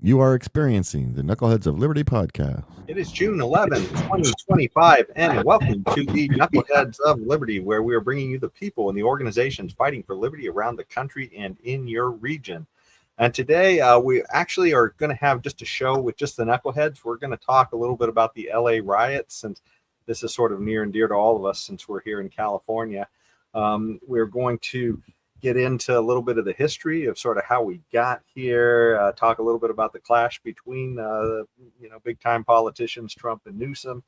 You are experiencing the Knuckleheads of Liberty podcast. It is June 11th, 2025, and welcome to the Knuckleheads of Liberty, where we are bringing you the people and the organizations fighting for liberty around the country and in your region. And today we actually are going to have just a show with just the Knuckleheads. We're going to talk a little bit about the LA riots, since this is sort of near and dear to all of us since we're here in California. We're going to get into a little bit of the history of sort of how we got here, talk a little bit about the clash between, big time politicians, Trump and Newsom,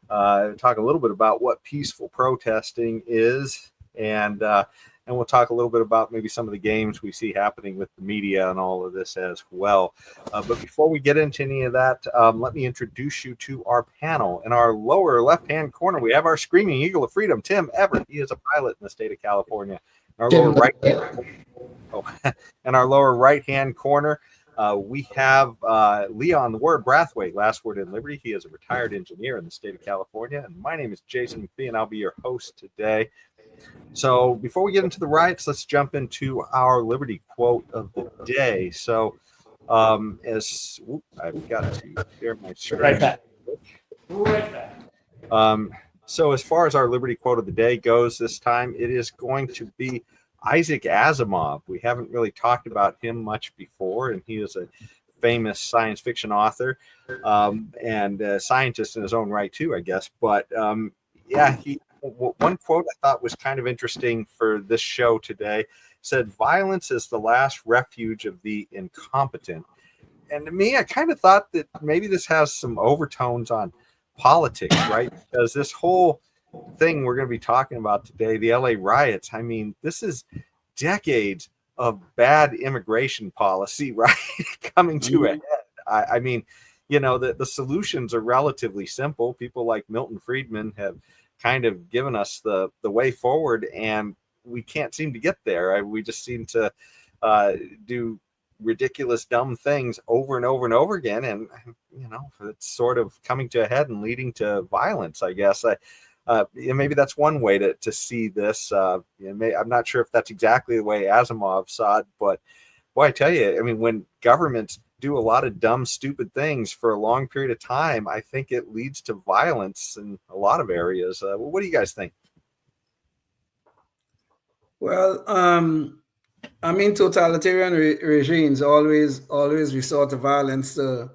talk a little bit about what peaceful protesting is, and we'll talk a little bit about maybe some of the games we see happening with the media and all of this as well. But before we get into any of that, let me introduce you to our panel. In our lower left-hand corner, we have our screaming eagle of freedom, Tim Everett. He is a pilot in the state of California. In our lower right-hand corner, we have Leon Brathwaite, last word in Liberty. He is a retired engineer in the state of California. And my name is Jason McPhee, and I'll be your host today. So before we get into the riots, let's jump into our Liberty quote of the day. So I've got to share my screen. Right back. So as far as our Liberty quote of the day goes this time, it is going to be Isaac Asimov. We haven't really talked about him much before, and he is a famous science fiction author and a scientist in his own right too, I guess. But one quote I thought was kind of interesting for this show today said, "Violence is the last refuge of the incompetent." And to me, I kind of thought that maybe this has some overtones on politics, right? Because this whole thing we're going to be talking about today, the LA riots, I mean, this is decades of bad immigration policy, right? Coming to a head. I mean, the solutions are relatively simple. People like Milton Friedman have kind of given us the way forward, and we can't seem to get there. We just seem to do ridiculous, dumb things over and over and over again, and it's sort of coming to a head and leading to violence, I guess. Maybe that's one way to see this. I'm not sure if that's exactly the way Asimov saw it, but boy, I tell you, I mean, when governments do a lot of dumb, stupid things for a long period of time, I think it leads to violence in a lot of areas. What do you guys think? Well, totalitarian regimes always resort to violence to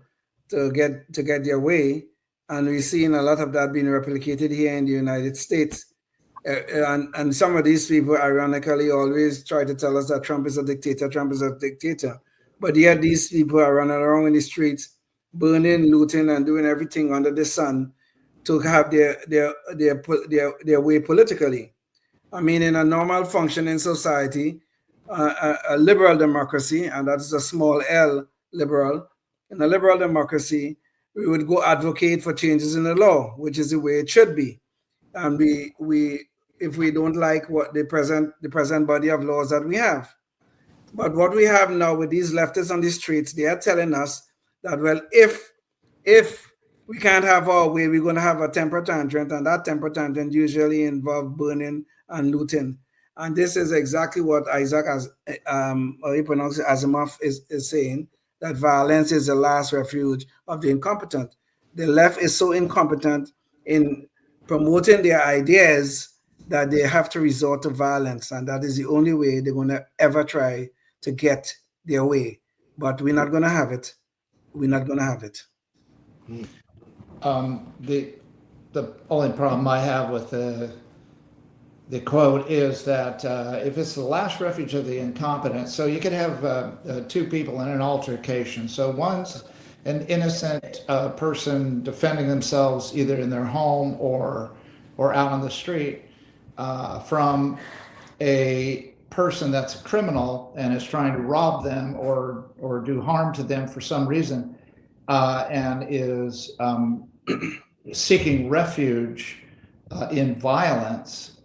get their way, and we've seen a lot of that being replicated here in the United States. And some of these people, ironically, always try to tell us that Trump is a dictator. But yet these people are running around in the streets, burning, looting, and doing everything under the sun to have their way politically. I mean, in a normal functioning society, a liberal democracy, and that is a small L, liberal. In a liberal democracy, we would go advocate for changes in the law, which is the way it should be. And we if we don't like what the present body of laws that we have. But what we have now with these leftists on the streets, they are telling us that, well, if we can't have our way, we're going to have a temper tantrum, and that temper tantrum usually involves burning and looting. And this is exactly what Isaac Asimov is saying, that violence is the last refuge of the incompetent. The left is so incompetent in promoting their ideas that they have to resort to violence, and that is the only way they're going to ever try to get their way. But we're not going to have it. We're not going to have it. The only problem I have with the quote is that if it's the last refuge of the incompetent, so you could have two people in an altercation. So one's an innocent person defending themselves either in their home or out on the street from a person that's a criminal and is trying to rob them or do harm to them for some reason, and is seeking refuge in violence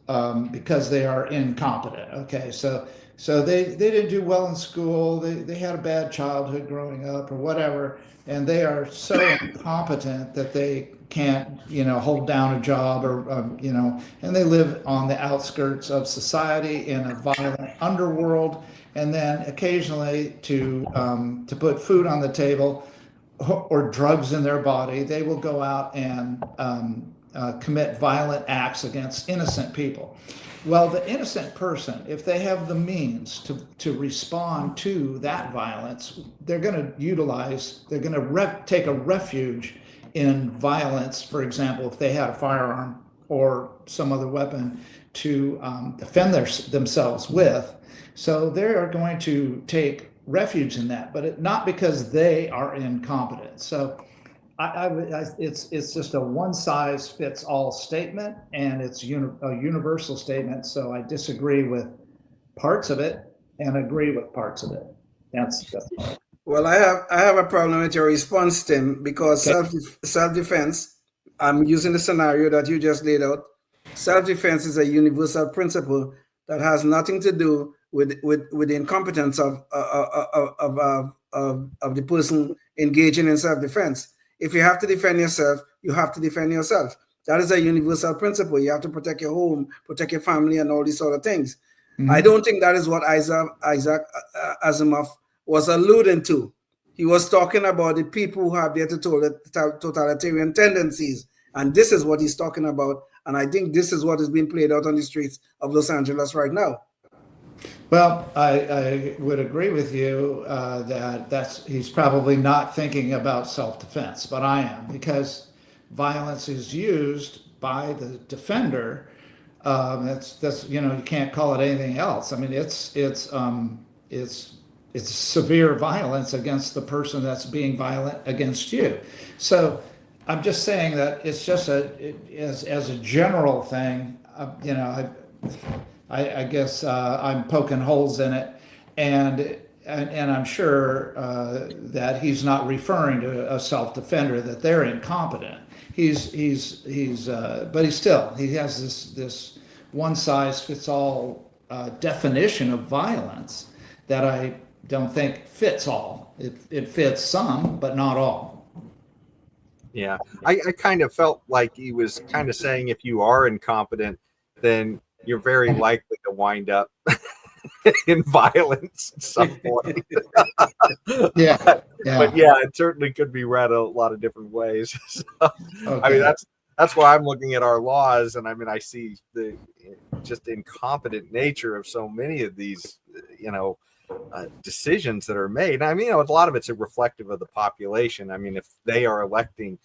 because they are incompetent. Okay, so So they didn't do well in school. They had a bad childhood growing up or whatever, and they are so incompetent that they can't, hold down a job or, and they live on the outskirts of society in a violent underworld. And then occasionally to put food on the table or drugs in their body, they will go out and commit violent acts against innocent people. Well, the innocent person, if they have the means to respond to that violence, they're going to take a refuge in violence. For example, if they had a firearm or some other weapon to defend themselves with. So they are going to take refuge in that, but not because they are incompetent. So it's just a one-size-fits-all statement, and it's a universal statement. So I disagree with parts of it and agree with parts of it. That's Well, I have a problem with your response, Tim, because self-defense. I'm using the scenario that you just laid out. Self-defense is a universal principle that has nothing to do with the incompetence of the person engaging in self-defense. If you have to defend yourself, you have to defend yourself. That is a universal principle. You have to protect your home, protect your family, and all these sort of things. Mm-hmm. I don't think that is what Isaac Asimov was alluding to. He was talking about the people who have their totalitarian tendencies. And this is what he's talking about. And I think this is what is being played out on the streets of Los Angeles right now. Well, I would agree with you that he's probably not thinking about self-defense, but I am, because violence is used by the defender. That's you can't call it anything else. I mean, it's severe violence against the person that's being violent against you. So I'm just saying that it's just as a general thing. I guess I'm poking holes in it, and I'm sure that he's not referring to a self-defender, that they're incompetent. But he has this one-size-fits-all definition of violence that I don't think fits all. It fits some, but not all. Yeah, I kind of felt like he was kind of saying if you are incompetent, then you're very likely to wind up in violence at some point. Yeah. But yeah, it certainly could be read a lot of different ways. So, okay. I mean, that's why I'm looking at our laws, and I mean, I see the just incompetent nature of so many of these, decisions that are made. I mean, a lot of it's reflective of the population. I mean, if they are electing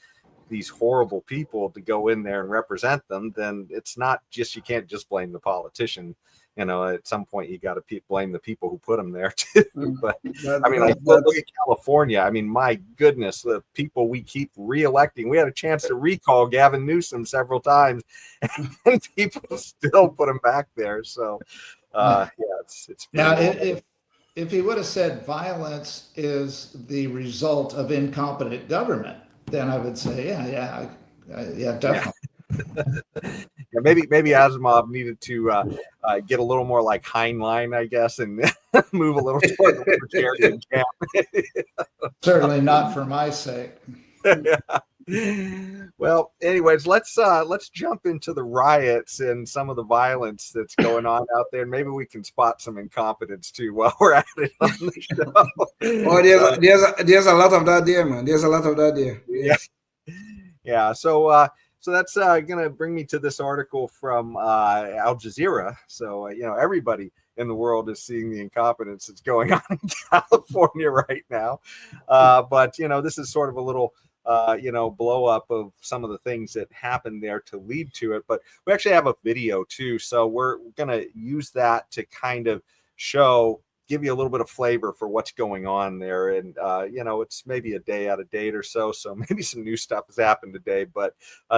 these horrible people to go in there and represent them, then it's not just, you can't just blame the politician. At some point you got to blame the people who put them there too. But I mean, look at California. I mean, my goodness, the people we keep re-electing. We had a chance to recall Gavin Newsom several times, and people still put him back there. So, it's now if he would have said violence is the result of incompetent government, then I would say, yeah, definitely. Yeah, maybe Asimov needed to get a little more like Heinlein, I guess, and move a little toward the libertarian camp. Certainly not for my sake. Well, anyways, let's jump into the riots and some of the violence that's going on out there. Maybe we can spot some incompetence too while we're at it on the show. Oh, there's a lot of that there, man. There's a lot of that there. Yeah. So that's going to bring me to this article from Al Jazeera. So everybody in the world is seeing the incompetence that's going on in California right now. But this is sort of a little blow up of some of the things that happened there to lead to it. But we actually have a video too. So we're going to use that to kind of give you a little bit of flavor for what's going on there. And, it's maybe a day out of date or so. So maybe some new stuff has happened today, but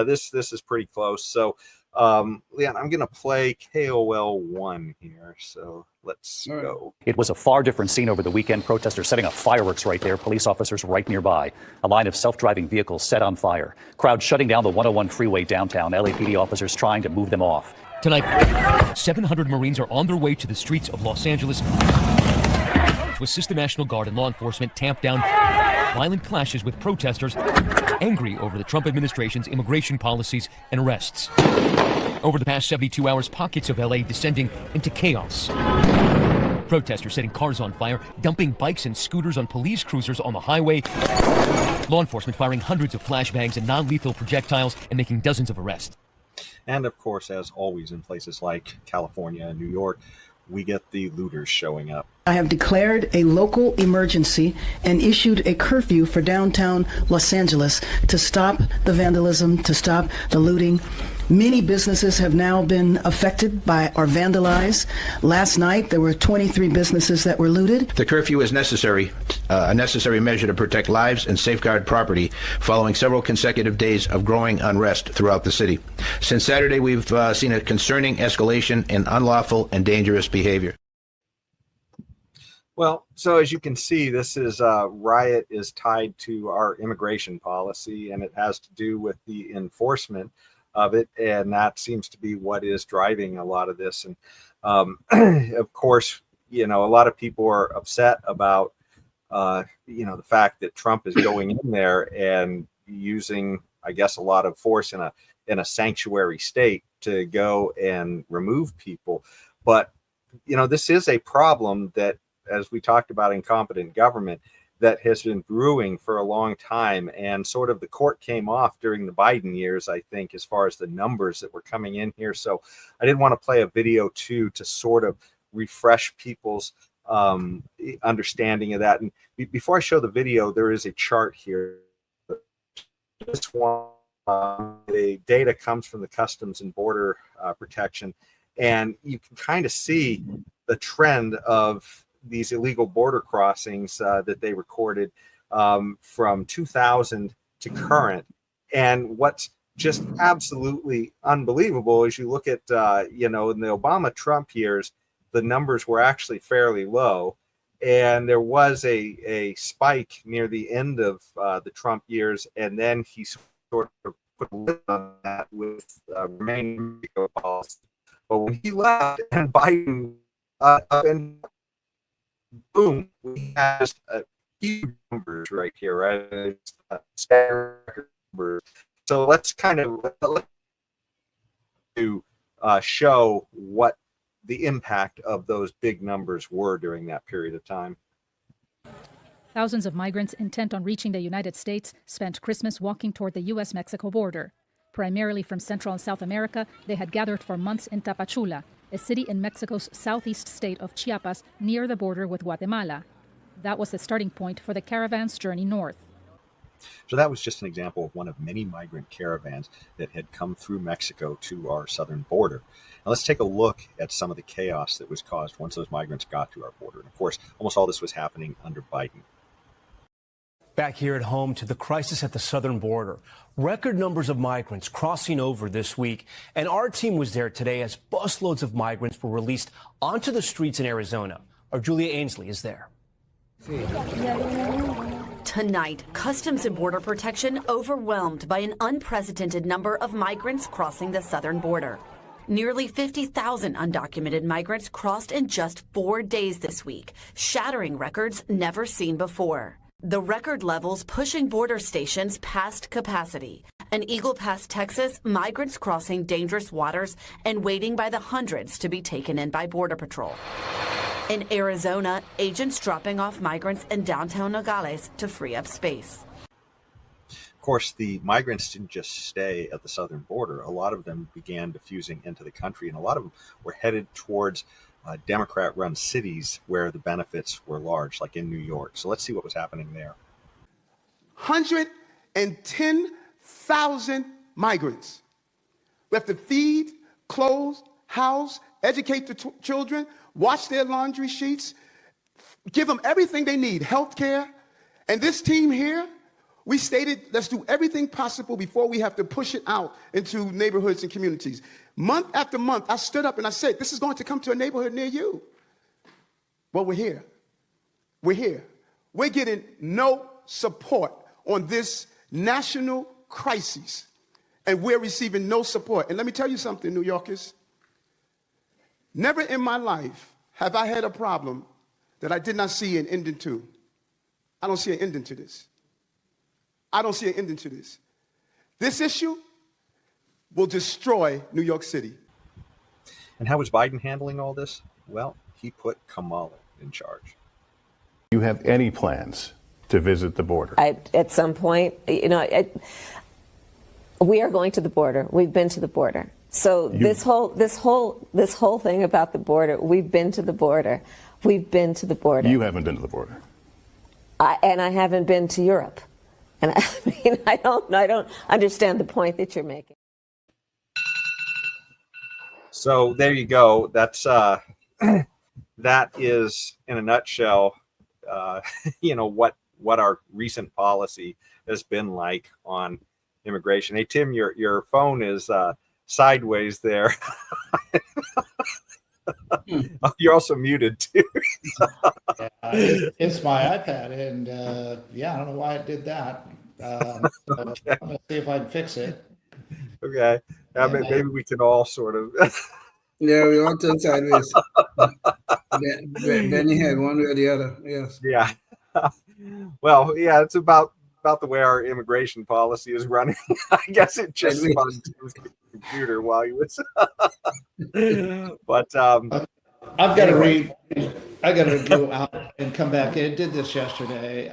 this is pretty close. So, Leon, I'm going to play KOL 1 here. So let's go. It was a far different scene over the weekend. Protesters setting off fireworks right there. Police officers right nearby. A line of self-driving vehicles set on fire. Crowd shutting down the 101 freeway downtown. LAPD officers trying to move them off. Tonight, 700 Marines are on their way to the streets of Los Angeles to assist the National Guard and law enforcement tamp down violent clashes with protesters angry over the Trump administration's immigration policies and arrests. Over the past 72 hours, pockets of LA descending into chaos. Protesters setting cars on fire, dumping bikes and scooters on police cruisers on the highway. Law enforcement firing hundreds of flashbangs and non-lethal projectiles and making dozens of arrests. And of course, as always in places like California and New York, we get the looters showing up. I have declared a local emergency and issued a curfew for downtown Los Angeles to stop the vandalism, to stop the looting. Many businesses have now been affected by or vandalized. Last night, there were 23 businesses that were looted. The curfew is necessary, a necessary measure to protect lives and safeguard property following several consecutive days of growing unrest throughout the city. Since Saturday, we've seen a concerning escalation in unlawful and dangerous behavior. Well, so as you can see, this is riot is tied to our immigration policy, and it has to do with the enforcement of it, and that seems to be what is driving a lot of this. And of course, a lot of people are upset about the fact that Trump is going in there and using, I guess, a lot of force in a sanctuary state to go and remove people. But this is a problem that, as we talked about, incompetent government, that has been brewing for a long time, and sort of the court came off during the Biden years, I think, as far as the numbers that were coming in here. So I did want to play a video too to sort of refresh people's understanding of that. And before I show the video, there is a chart here. This one, the data comes from the Customs and Border Protection, and you can kind of see the trend of these illegal border crossings that they recorded from 2000 to current. And what's just absolutely unbelievable is you look at, in the Obama-Trump years, the numbers were actually fairly low. And there was a spike near the end of the Trump years. And then he sort of put a lid on that with remaining policy. But when he left and Biden and boom, we have huge numbers right here, right? So let's kind of show what the impact of those big numbers were during that period of time. Thousands of migrants intent on reaching the United States spent Christmas walking toward the U.S.-Mexico border. Primarily from Central and South America, they had gathered for months in Tapachula, a city in Mexico's southeast state of Chiapas near the border with Guatemala. That was the starting point for the caravan's journey north. So that was just an example of one of many migrant caravans that had come through Mexico to our southern border. Now let's take a look at some of the chaos that was caused once those migrants got to our border. And of course, almost all this was happening under Biden. Back here at home to the crisis at the southern border. Record numbers of migrants crossing over this week. And our team was there today as busloads of migrants were released onto the streets in Arizona. Our Julia Ainsley is there. Tonight, Customs and Border Protection overwhelmed by an unprecedented number of migrants crossing the southern border. Nearly 50,000 undocumented migrants crossed in just 4 days this week, shattering records never seen before. The record levels pushing border stations past capacity. In Eagle Pass, Texas, migrants crossing dangerous waters and waiting by the hundreds to be taken in by Border Patrol. In Arizona, agents dropping off migrants in downtown Nogales to free up space. Of course, the migrants didn't just stay at the southern border. A lot of them began diffusing into the country, and a lot of them were headed towards Democrat-run cities where the benefits were large, like in New York. So let's see what was happening there. 110,000 migrants. We have to feed, clothe, house, educate the children, wash their laundry sheets, give them everything they need, health care. And this team here, we stated, let's do everything possible before we have to push it out into neighborhoods and communities. Month after month, I stood up and I said, this is going to come to a neighborhood near you. Well, we're here. We're here. We're getting no support on this national crisis, and we're receiving no support. And let me tell you something, New Yorkers. Never in my life have I had a problem that I did not see an ending to. I don't see an ending to this. I don't see an ending to this. This issue will destroy New York City. And how is Biden handling all this? Well, he put Kamala in charge. Do you have any plans to visit the border? At some point, we are going to the border. We've been to the border. So this whole thing about the border, we've been to the border. We've been to the border. You haven't been to the border. And I haven't been to Europe. And I don't understand the point that you're making. So there you go. That's that is in a nutshell, what our recent policy has been like on immigration. Hey Tim, your phone is sideways there. Oh, you're also muted too. It's my iPad, and I don't know why it did that. Okay. I'm gonna see if I can fix it. Okay, maybe we can all sort of. Yeah, we all turn sideways. Benny had one way or the other. Yes. Yeah. Well, yeah, it's about the way our immigration policy is running. I guess it just spun to his computer while he was. But I've got to read. I got to go out and come back in. It did this yesterday,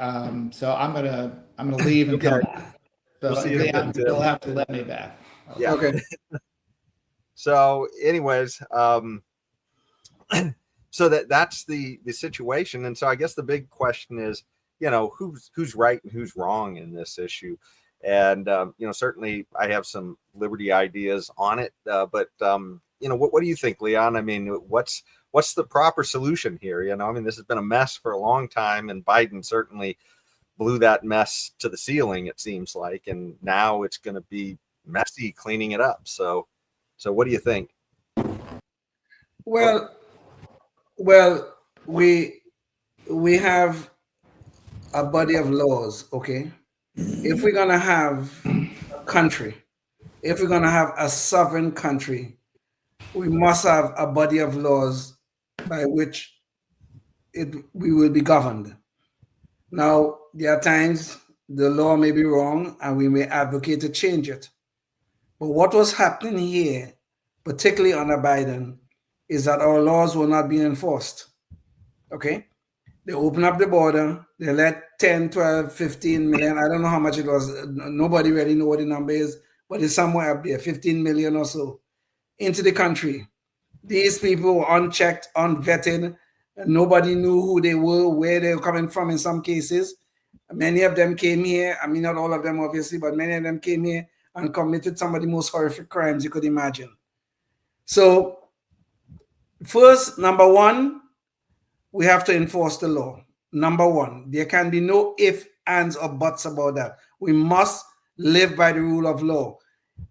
so I'm gonna leave and come back. So we'll see you again, you'll have to let me back. Yeah. Okay. So, anyways, so that's the situation, and so I guess the big question is, who's right and who's wrong in this issue, and certainly I have some liberty ideas on it, but what do you think, Leon? I mean, what's the proper solution here? This has been a mess for a long time, and Biden certainly blew that mess to the ceiling, it seems like, and now it's going to be messy cleaning it up. So what do you think? Well, we have a body of laws, okay? If we're gonna have a country, if we're gonna have a sovereign country, we must have a body of laws by which we will be governed. Now, there are times the law may be wrong and we may advocate to change it. But what was happening here, particularly under Biden, is that our laws were not being enforced. Okay? They opened up the border. They let 10, 12, 15 million. I don't know how much it was. Nobody really know what the number is, but it's somewhere up there, 15 million or so, into the country. These people were unchecked, unvetted. Nobody knew who they were, where they were coming from in some cases. Many of them came here. I mean, not all of them, obviously, but many of them came here and committed some of the most horrific crimes you could imagine. So, first, number one, we have to enforce the law. Number one, there can be no ifs, ands, or buts about that. We must live by the rule of law.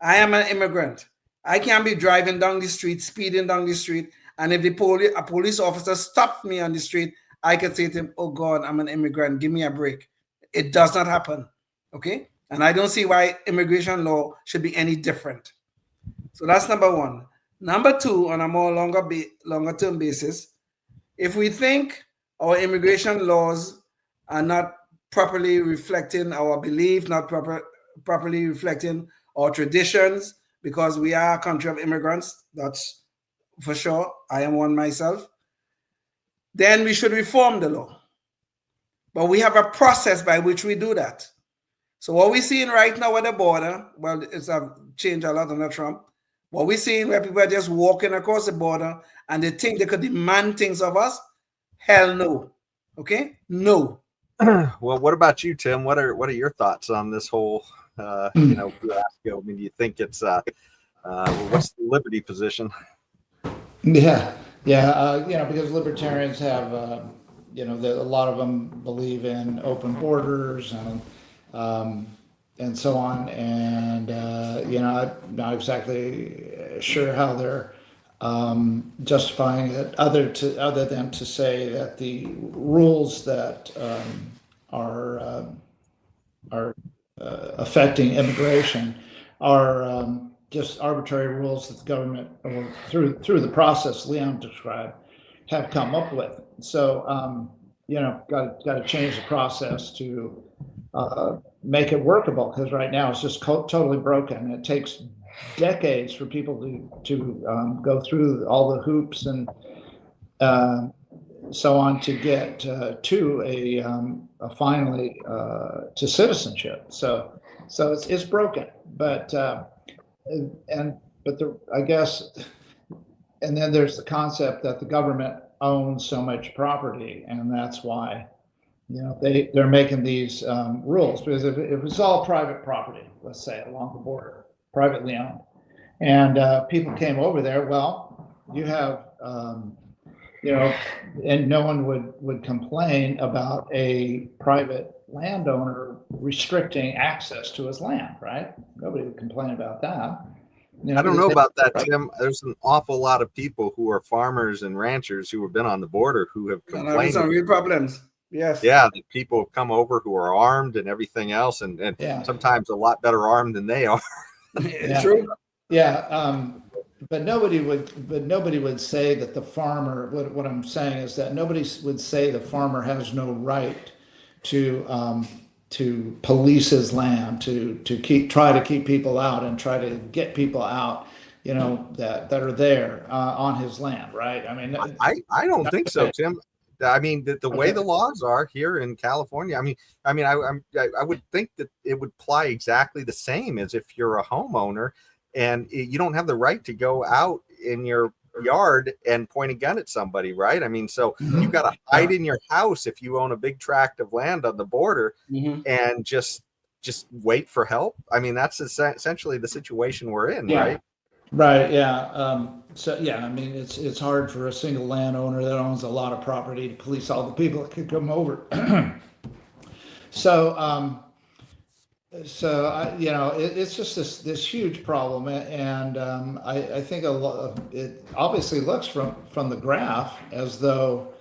I am an immigrant. I can't be driving down the street, speeding down the street, and if a police officer stops me on the street, I can say to him, oh God, I'm an immigrant, give me a break. It does not happen, okay? And I don't see why immigration law should be any different. So that's number one. Number two, on a more longer term basis, if we think our immigration laws are not properly reflecting our belief, not properly reflecting our traditions, because we are a country of immigrants, that's for sure, I am one myself, then we should reform the law. But we have a process by which we do that. So what we're seeing right now at the border, well, it's changed a lot under Trump. What we're seeing where people are just walking across the border and they think they could demand things of us, hell no. Okay? No. Well, what about you, Tim? What are your thoughts on this whole fiasco? I mean, do you think it's what's the liberty position? Yeah, because libertarians have, a lot of them believe in open borders and so on, and I'm not exactly sure how they're justifying it, other than to say that the rules that are affecting immigration are just arbitrary rules that the government, or through the process Leon described, have come up with. So got to change the process to make it workable, because right now it's just totally broken. It takes decades for people to go through all the hoops and so on to get to a finally to citizenship. So it's broken, but I guess, and then there's the concept that the government owns so much property, and that's why they're making these rules, because if it's all private property, let's say along the border, privately owned, and people came over there, well, you have and no one would complain about a private landowner restricting access to his land, right? Nobody would complain about that. I don't know about that, Tim. There's an awful lot of people who are farmers and ranchers who have been on the border who have complained. Some real problems. Yes. Yeah, that people have come over who are armed and everything else, and sometimes a lot better armed than they are. True. Yeah. But nobody would say that the farmer. What I'm saying is that nobody would say the farmer has no right to police his land, to try to keep people out and try to get people out, that are there on his land, right? I mean, I don't think so, Tim. I mean, the way the laws are here in California, I would think that it would apply exactly the same as if you're a homeowner and you don't have the right to go out in your yard and point a gun at somebody, right? I mean, so you've got to hide in your house if you own a big tract of land on the border and just wait for help. I mean, that's essentially the situation we're in, right? Right. Yeah. So I mean, it's hard for a single landowner that owns a lot of property to police all the people that could come over. It's just this huge problem, and I think it obviously looks from the graph as though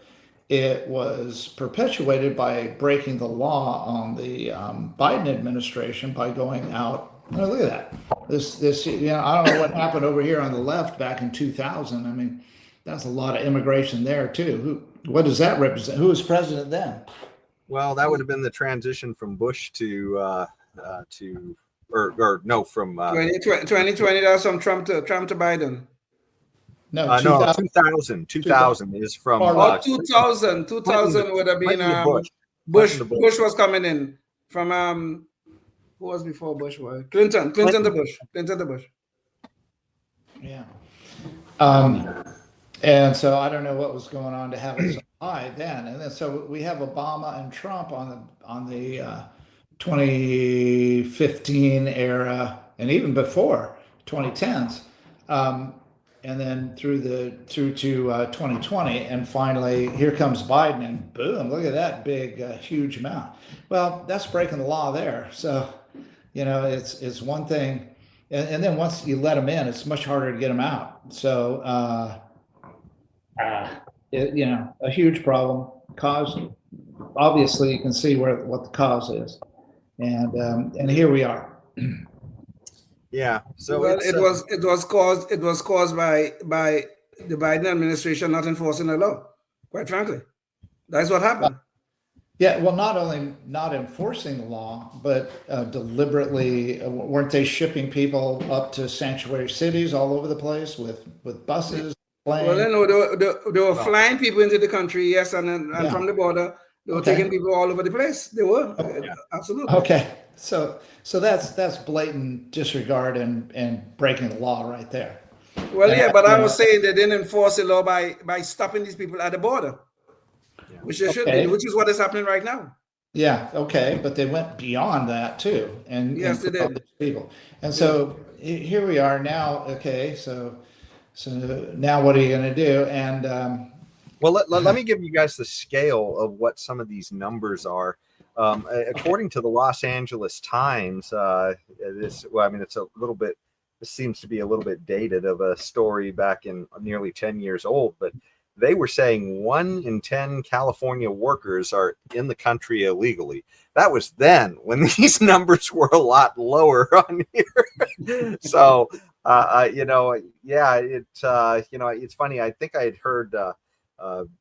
it was perpetuated by breaking the law on the Biden administration by going out. Oh, look at that! This I don't know what happened over here on the left back in 2000. I mean, that's a lot of immigration there too. What does that represent? Who was president then? Well, that would have been the transition from Bush to 2020. That's from Trump to Biden. No, 2000 is from 2000 would have been Bush was coming in from who was before Bush? Was Clinton to Bush. Yeah. And so I don't know what was going on to have it so high then, and then so we have Obama and Trump on the 2015 era, and even before 2010s, and then through to 2020, and finally here comes Biden, and boom! Look at that big, huge amount. Well, that's breaking the law there. So, it's one thing, and then once you let them in, it's much harder to get them out. So, a huge problem. Cause, obviously, you can see what the cause is. And here we are. Yeah. So it was caused by the Biden administration not enforcing the law. Quite frankly, that's what happened. Yeah. Well, not only not enforcing the law, but deliberately, weren't they shipping people up to sanctuary cities all over the place with buses? Planes? Well, they were flying people into the country, yes, and from the border. They were taking people all over the place. They were absolutely. Okay, so that's blatant disregard and breaking the law right there. Well, but I was saying they didn't enforce the law by stopping these people at the border, which they should do, which is what is happening right now. Yeah. Okay, but they went beyond that too, and yes, they did. People, and so here we are now. Okay, so now what are you going to do? And well, let me give you guys the scale of what some of these numbers are. According to the Los Angeles Times, it's a little bit. This seems to be a little bit dated of a story back in nearly 10 years old, but they were saying 1 in 10 California workers are in the country illegally. That was then, when these numbers were a lot lower on here. So It's funny. I think I had heard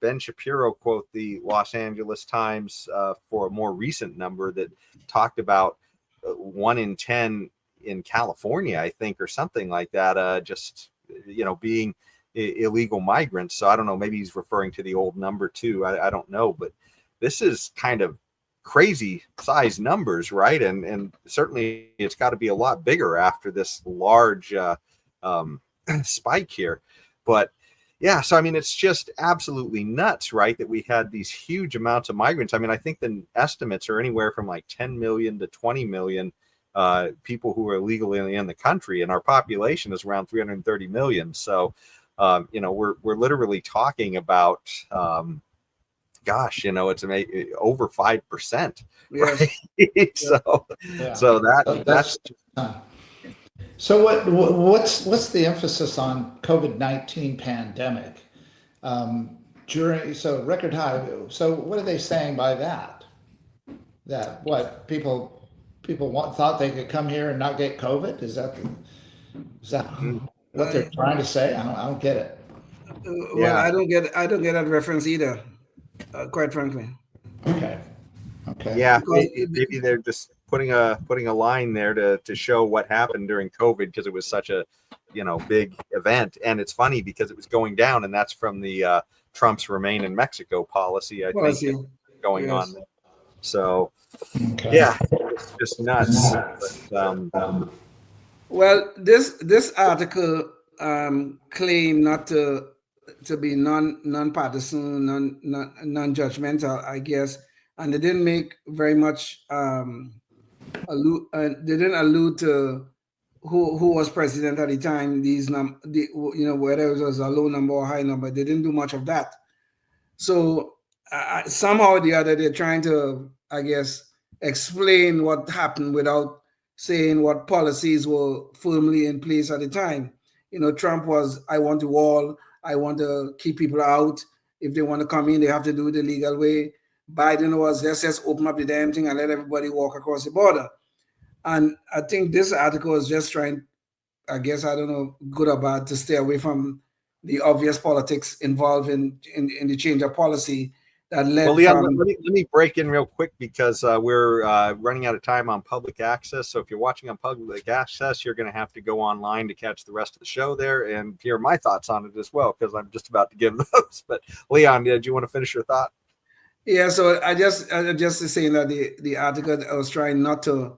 Ben Shapiro quote the Los Angeles Times for a more recent number that talked about 1 in 10 in California, I think, or something like that, being illegal migrants. So I don't know, maybe he's referring to the old number too. I don't know, but this is kind of crazy size numbers, right? And certainly it's got to be a lot bigger after this large spike here. But yeah, so I mean, it's just absolutely nuts, right? That we had these huge amounts of migrants. I mean, I think the estimates are anywhere from like 10 million to 20 million people who are illegally in the country, and our population is around 330 million. So, we're literally talking about, it's over 5%, right? Yeah. So that's. So what's the emphasis on COVID-19 pandemic so record high? So what are they saying by that? That what people thought they could come here and not get COVID? Is that what they're trying to say? I don't get it. Well, I don't get that reference either, quite frankly. Okay. Yeah, maybe they're just putting a line there to show what happened during COVID, because it was such a big event. And it's funny because it was going down, and that's from the Trump's Remain in Mexico policy, I think, going on there. So yeah, it's just nuts. But, well, this article claimed not to be non-partisan, non-judgmental, I guess, and they didn't make very much they didn't allude to who was president at the time. Whether it was a low number or high number, they didn't do much of that. So somehow or the other, they're trying to, I guess, explain what happened without saying what policies were firmly in place at the time. Trump was, I want the wall, I want to keep people out. If they want to come in, they have to do it the legal way. Biden was, let's just open up the damn thing and let everybody walk across the border. And I think this article is just trying, I guess, I don't know, good or bad, to stay away from the obvious politics involved in the change of policy that led. Well, Leon, let me break in real quick, because we're running out of time on public access. So if you're watching on public access, you're going to have to go online to catch the rest of the show there and hear my thoughts on it as well, because I'm just about to give those. But Leon, did you want to finish your thought? Yeah, so I just saying that the article, I was trying not to,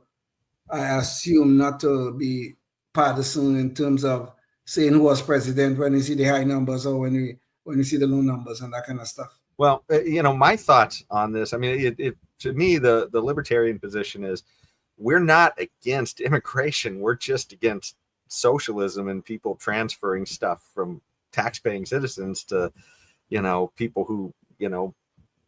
I assume, not to be partisan in terms of saying who was president when you see the high numbers or when you see the low numbers and that kind of stuff. Well, my thoughts on this, I mean, to me, the libertarian position is we're not against immigration. We're just against socialism and people transferring stuff from tax-paying citizens to, people who,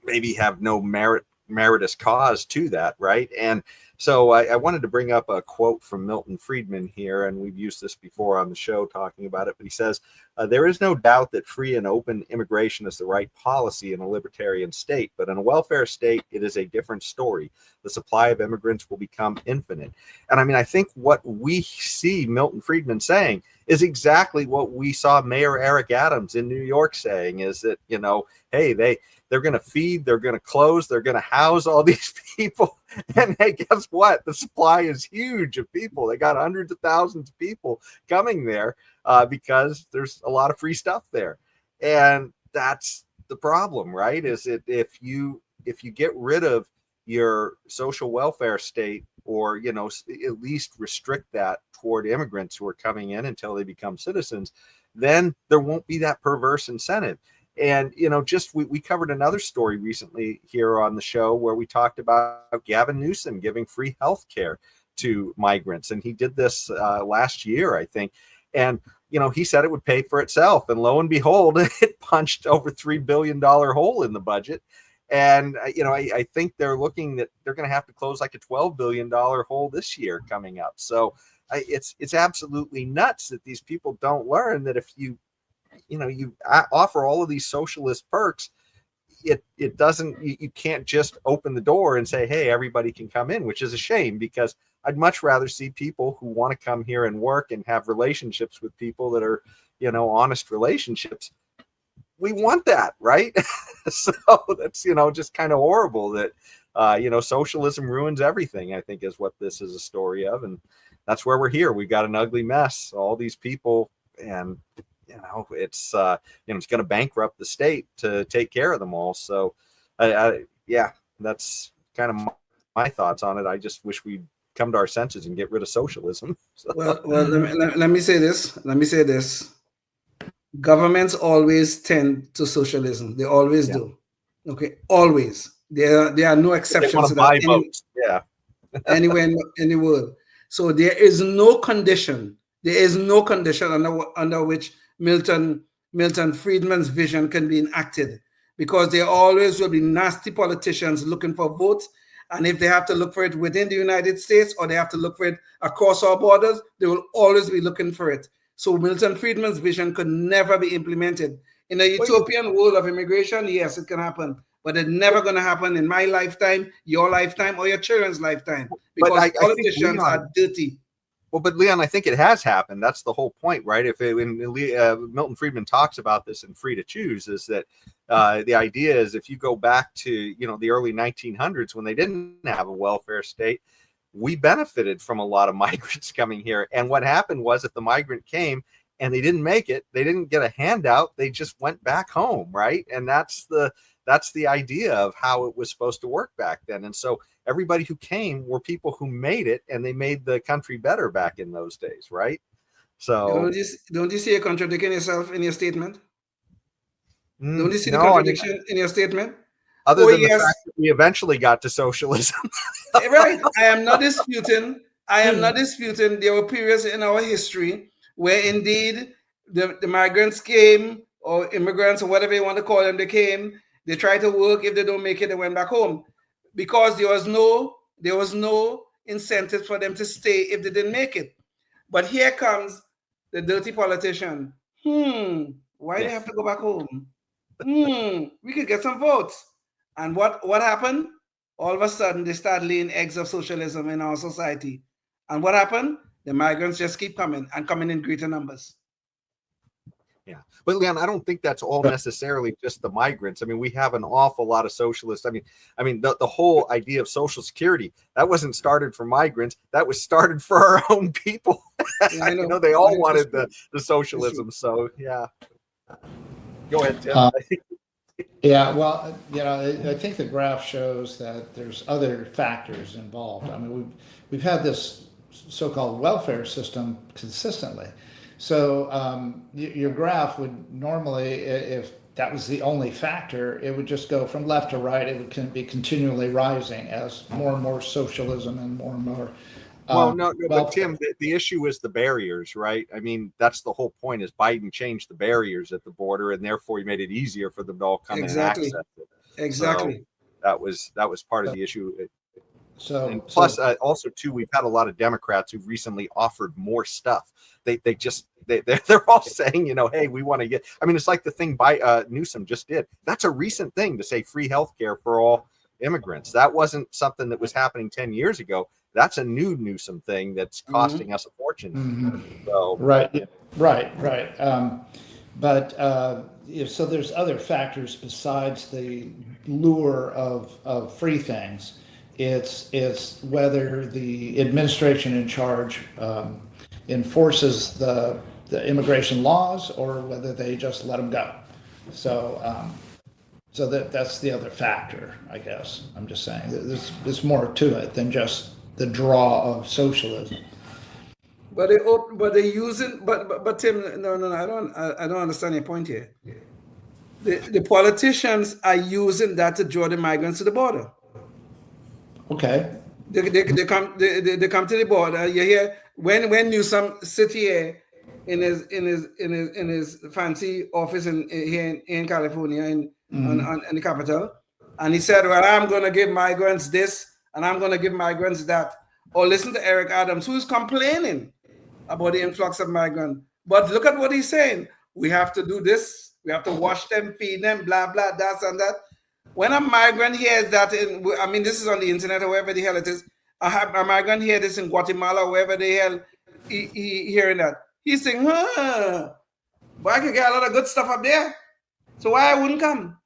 maybe have no meritorious cause to that, right? And so I wanted to bring up a quote from Milton Friedman here, and we've used this before on the show talking about it, but he says, there is no doubt that free and open immigration is the right policy in a libertarian state, but in a welfare state, it is a different story. The supply of immigrants will become infinite. And I mean, I think what we see Milton Friedman saying is exactly what we saw Mayor Eric Adams in New York saying, is that, hey, they're going to feed, they're going to close, they're going to house all these people. And hey, guess what? The supply is huge of people. They got hundreds of thousands of people coming there because there's a lot of free stuff there. And that's the problem, right? Is that if you get rid of your social welfare state, or, at least restrict that toward immigrants who are coming in until they become citizens, then there won't be that perverse incentive. And, we covered another story recently here on the show where we talked about Gavin Newsom giving free health care to migrants. And he did this last year, I think. And, he said it would pay for itself. And lo and behold, it punched over $3 billion hole in the budget. And, I think they're looking that they're going to have to close like a $12 billion hole this year coming up. So it's absolutely nuts that these people don't learn that if you offer all of these socialist perks, it doesn't, you can't just open the door and say, hey, everybody can come in, which is a shame, because I'd much rather see people who want to come here and work and have relationships with people that are, honest relationships. We want that, right? So that's, just kind of horrible that, socialism ruins everything, I think is what this is a story of. And that's where we're here. We've got an ugly mess, all these people, and, it's going to bankrupt the state to take care of them all. So, that's kind of my thoughts on it. I just wish we'd come to our senses and get rid of socialism. So. Well, let me say this. Governments always tend to socialism. They always do. Okay, always. There are no exceptions to that. Anywhere in the world. So there is no condition. Under which Milton Friedman's vision can be enacted, because there always will be nasty politicians looking for votes. And if they have to look for it within the United States or they have to look for it across our borders, they will always be looking for it. So Milton Friedman's vision could never be implemented. In a utopian world of immigration, yes, it can happen. But it's never going to happen in my lifetime, your lifetime, or your children's lifetime. Because politicians are dirty. Well, but Leon, I think it has happened. That's the whole point, right? When Milton Friedman talks about this in Free to Choose, is that the idea is if you go back to, the early 1900s when they didn't have a welfare state, we benefited from a lot of migrants coming here. And what happened was if the migrant came and they didn't make it, they didn't get a handout, they just went back home, right? And that's the idea of how it was supposed to work back then. And so everybody who came were people who made it, and they made the country better back in those days, right? So don't you see a contradiction yourself in your statement? Don't you see the contradiction in your statement? Other than the fact that we eventually got to socialism. Right. I am not disputing. There were periods in our history where indeed the migrants came, or immigrants, or whatever you want to call them, they came. They tried to work. If they don't make it, they went back home, because there was no incentive for them to stay if they didn't make it. But here comes the dirty politician. Why do they have to go back home? We could get some votes. And what happened? All of a sudden, they start laying eggs of socialism in our society. And what happened? The migrants just keep coming, and coming in greater numbers. Yeah. But Leon, I don't think that's all necessarily just the migrants. I mean, we have an awful lot of socialists. I mean, the whole idea of Social Security, that wasn't started for migrants. That was started for our own people. Yeah, they all wanted the socialism. So, yeah. Go ahead, Tim. Yeah, well, I think the graph shows that there's other factors involved. I mean, we've had this so-called welfare system consistently. So your graph would normally, if that was the only factor, it would just go from left to right. It would be continually rising as more and more socialism and more. But Tim, the issue is the barriers, right? I mean, that's the whole point. Is Biden changed the barriers at the border, and therefore he made it easier for them to all come in and access it. Exactly. So that was part of the issue. Also too, we've had a lot of Democrats who've recently offered more stuff. They're all saying, hey, we want to get. I mean, it's like the thing Newsom just did. That's a recent thing to say free health care for all immigrants. That wasn't something that was happening 10 years ago. That's a new Newsom thing that's costing us a fortune. Mm-hmm. So right. So there's other factors besides the lure of free things. It's whether the administration in charge enforces the immigration laws, or whether they just let them go. So that's the other factor, I guess. I'm just saying there's more to it than just the draw of socialism. But they use it. But Tim, no, I don't understand your point here. The politicians are using that to draw the migrants to the border. Okay. They come to the border. You hear when Newsom sit here in his fancy office here in California in the capital, and he said, "Well, I'm going to give migrants this, and I'm going to give migrants that." Or listen to Eric Adams, who's complaining about the influx of migrants. But look at what he's saying. We have to do this. We have to wash them, feed them, blah, blah, that and that. When a migrant hears that, this is on the internet or wherever the hell it is, Am I going to hear this in Guatemala, wherever the hell he hearing that? He's saying, but I could get a lot of good stuff up there. So why I wouldn't come?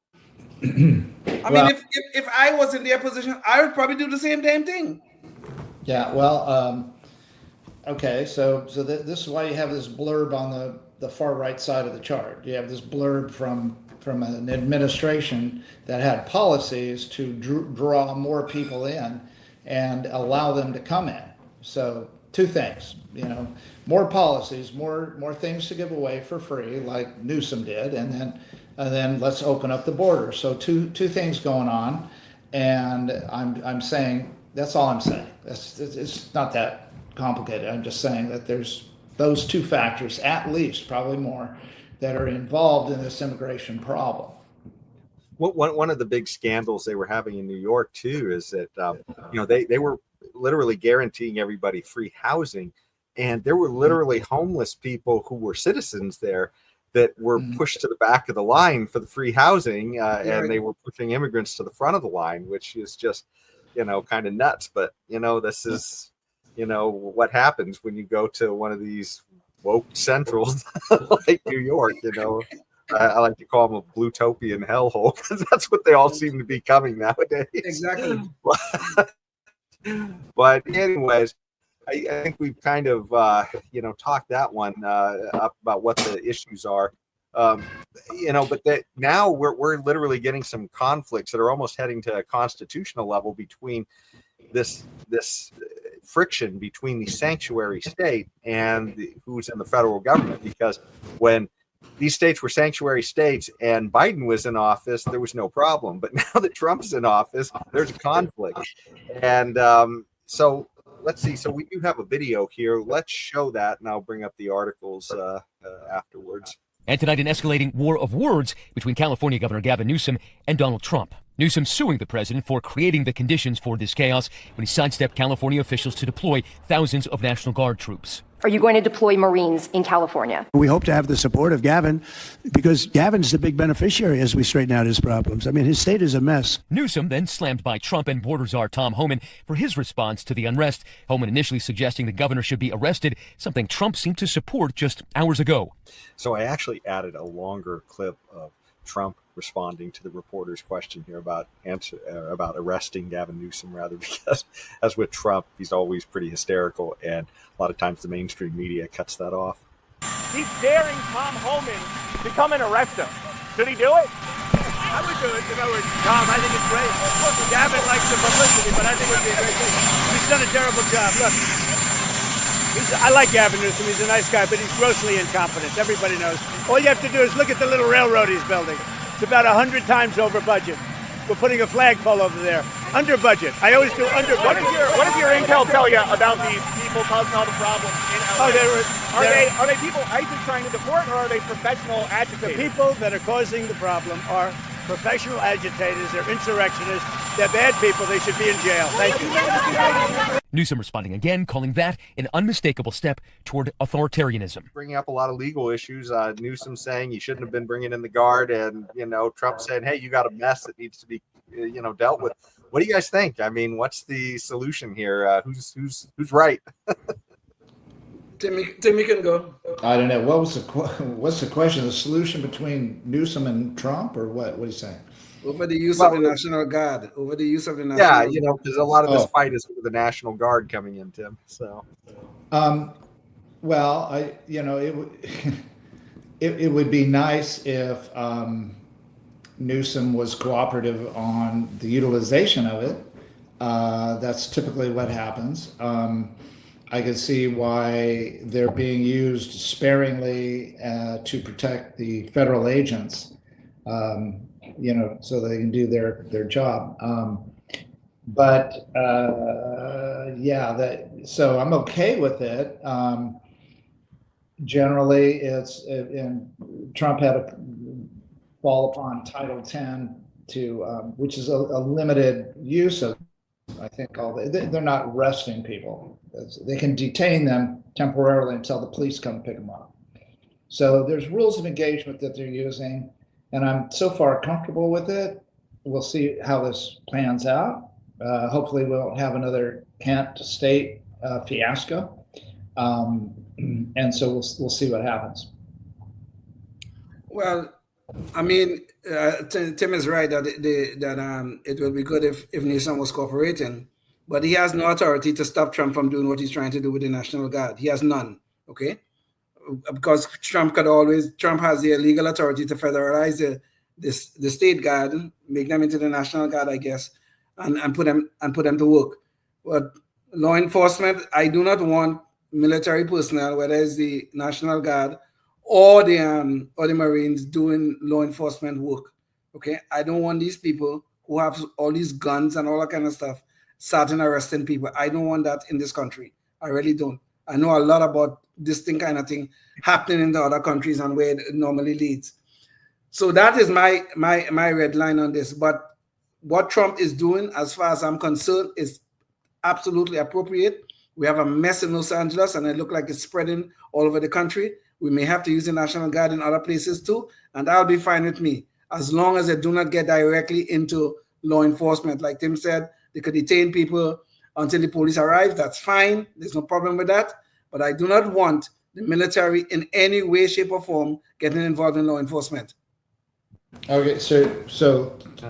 I mean, if I was in their position, I would probably do the same damn thing. Yeah, well, okay, so this is why you have this blurb on the far right side of the chart. You have this blurb from an administration that had policies to draw more people in and allow them to come in. So two things, more policies, more things to give away for free, like Newsom did, and then let's open up the border. So two things going on, and I'm saying that's all I'm saying. It's not that complicated. I'm just saying that there's those two factors, at least, probably more, that are involved in this immigration problem. One of the big scandals they were having in New York too is that they were literally guaranteeing everybody free housing, and there were literally homeless people who were citizens there that were pushed to the back of the line for the free housing, and they were pushing immigrants to the front of the line, which is just kind of nuts. But this is what happens when you go to one of these woke centrals like New York. I like to call them a Bluetopian hellhole, because that's what they all seem to be coming nowadays. Exactly. But anyways, I think we've kind of talked that one up about what the issues are. But that now we're literally getting some conflicts that are almost heading to a constitutional level between this friction between the sanctuary state and who's in the federal government, because when these states were sanctuary states and Biden was in office, there was no problem. But now that Trump's in office, there's a conflict. And so let's see. So we do have a video here. Let's show that, and I'll bring up the articles afterwards. And tonight, an escalating war of words between California Governor Gavin Newsom and Donald Trump. Newsom suing the president for creating the conditions for this chaos when he sidestepped California officials to deploy thousands of National Guard troops. Are you going to deploy Marines in California? We hope to have the support of Gavin, because Gavin's the big beneficiary as we straighten out his problems. I mean, his state is a mess. Newsom then slammed by Trump and border czar Tom Homan for his response to the unrest. Homan initially suggesting the governor should be arrested, something Trump seemed to support just hours ago. So I actually added a longer clip of Trump responding to the reporter's question here about arresting Gavin Newsom, rather, because as with Trump, he's always pretty hysterical, and a lot of times the mainstream media cuts that off. He's daring Tom Homan to come and arrest him. Should he do it? I would do it if I were Tom. I think it's great. Gavin likes the publicity, but I think it would be a great thing. He's done a terrible job. Look, I like Gavin Newsom. He's a nice guy, but he's grossly incompetent. Everybody knows. All you have to do is look at the little railroad he's building. It's about 100 times over budget. We're putting a flagpole over there. Under budget. I always do under budget. What does your intel tell you about these people causing all the problems in LA? Are they people ISIS trying to deport, or are they professional agitators? The people that are causing the problem are professional agitators. They're insurrectionists. They're bad people. They should be in jail. Thank you. Newsom responding again, calling that an unmistakable step toward authoritarianism. Bringing up a lot of legal issues. Newsom saying you shouldn't have been bringing in the guard, and Trump saying, "Hey, you got a mess that needs to be, dealt with." What do you guys think? I mean, what's the solution here? Who's right? Timmy can go. I don't know. What's the question? The solution between Newsom and Trump, or what? What are you saying? Over the use of the National Guard. Over the use of the National Guard. Yeah, because a lot of this fight is with the National Guard coming in, Tim. So, well, it would be nice if Newsom was cooperative on the utilization of it. That's typically what happens. I can see why they're being used sparingly to protect the federal agents. So they can do their job. So I'm okay with it. Generally, and Trump had to fall upon Title 10 which is a limited use of, I think, they're not arresting people. They can detain them temporarily until the police come pick them up. So there's rules of engagement that they're using. And I'm so far comfortable with it. We'll see how this plans out. Hopefully we won't have another Kent State fiasco, and so we'll see what happens. Well, I mean, Tim is right that it will be good if Nixon was cooperating, but he has no authority to stop Trump from doing what he's trying to do with the National Guard. He has none. Okay, because Trump has the legal authority to federalize the state guard, make them into the National Guard, I guess, and put them to work. But law enforcement, I do not want military personnel, whether it's the National Guard or the Marines, doing law enforcement work. Okay, I don't want these people who have all these guns and all that kind of stuff starting arresting people. I don't want that in this country. I really don't. I know a lot about this kind of thing happening in the other countries and where it normally leads. So that is my red line on this. But what Trump is doing, as far as I'm concerned, is absolutely appropriate. We have a mess in Los Angeles, and it looks like it's spreading all over the country. We may have to use the National Guard in other places too, and that'll be fine with me, as long as they do not get directly into law enforcement. Like Tim said, they could detain people until the police arrive. That's fine. There's no problem with that. But I do not want the military in any way, shape, or form getting involved in law enforcement. Okay, so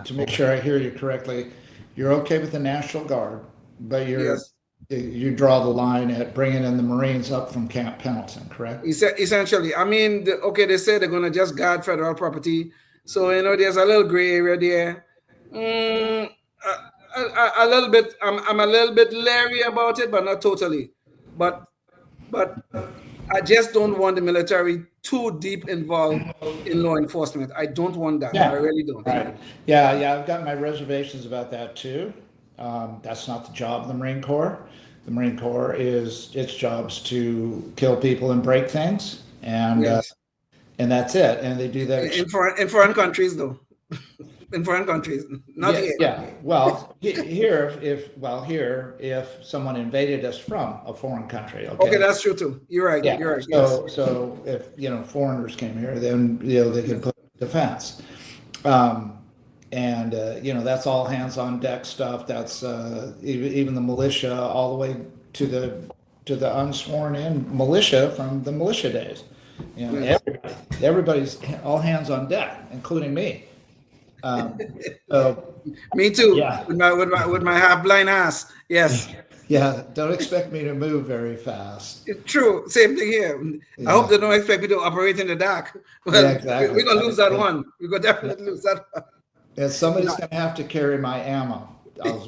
to make sure I hear you correctly, you're okay with the National Guard, but you draw the line at bringing in the Marines up from Camp Pendleton, correct? Essentially, I mean, they say they're going to just guard federal property, so there's a little gray area there. A little bit. I'm a little bit leery about it, but not totally. But I just don't want the military too deep involved in law enforcement. I don't want that. Yeah. I really don't. Right. Yeah. I've got my reservations about that too. That's not the job of the Marine Corps. The Marine Corps its job's to kill people and break things, and and that's it. And they do that in foreign countries, though. In foreign countries, not here. Yeah. Well, here, if someone invaded us from a foreign country, okay, that's true too. You're right. Yeah. You're right. So if foreigners came here, then they could put defense, and that's all hands on deck stuff. That's even the militia, all the way to the unsworn in militia from the militia days. Everybody's all hands on deck, including me. Me too. Yeah. With my half blind ass. Yes. Yeah. Don't expect me to move very fast. True. Same thing here. Yeah. I hope they don't expect me to operate in the dark. Well, yeah, exactly. We're gonna lose that one. We're gonna definitely lose that one. Yeah, somebody's gonna have to carry my ammo. I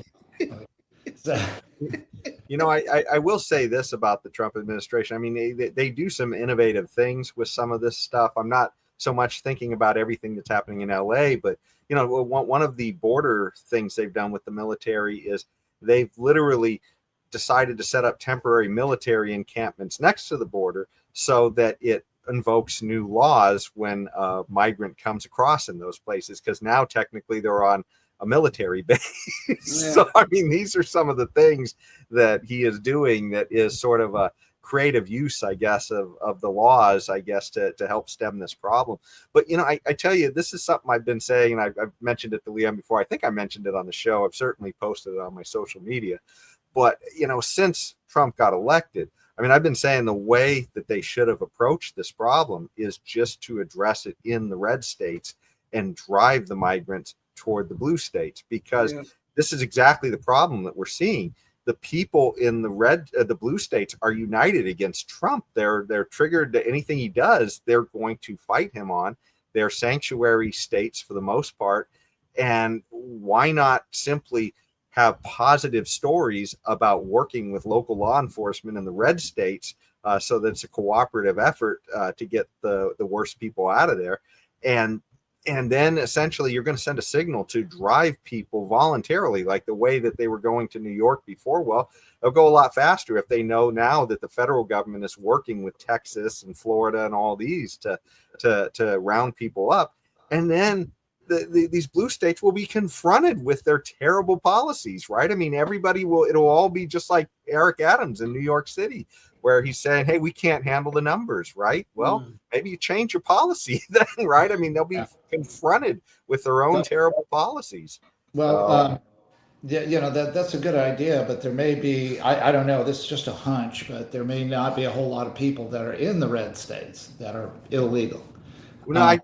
will say this about the Trump administration. I mean, they do some innovative things with some of this stuff. I'm not so much thinking about everything that's happening in LA, but one of the border things they've done with the military is they've literally decided to set up temporary military encampments next to the border so that it invokes new laws when a migrant comes across in those places, because now technically they're on a military base. Yeah. So I mean, these are some of the things that he is doing that is sort of a creative use, I guess, of the laws, I guess, to help stem this problem. But I tell you, this is something I've been saying, and I've mentioned it to Leon before. I think I mentioned it on the show. I've certainly posted it on my social media. But since Trump got elected, I mean, I've been saying the way that they should have approached this problem is just to address it in the red states and drive the migrants toward the blue states, because this is exactly the problem that we're seeing. The people in the blue states are united against Trump. They're triggered to anything he does. They're going to fight him on. They're sanctuary states for the most part. And why not simply have positive stories about working with local law enforcement in the red states, so that it's a cooperative effort to get the worst people out of there. And then essentially you're going to send a signal to drive people voluntarily, like the way that they were going to New York before. Well, they'll go a lot faster if they know now that the federal government is working with Texas and Florida and all these to round people up. And then these blue states will be confronted with their terrible policies, right? I mean, it'll all be just like Eric Adams in New York City, where he's saying, hey, we can't handle the numbers, right? Well, maybe you change your policy then, right? I mean, they'll be confronted with their own terrible policies. Well, Yeah, that's a good idea, but there may be, I don't know, this is just a hunch, but there may not be a whole lot of people that are in the red states that are illegal. No,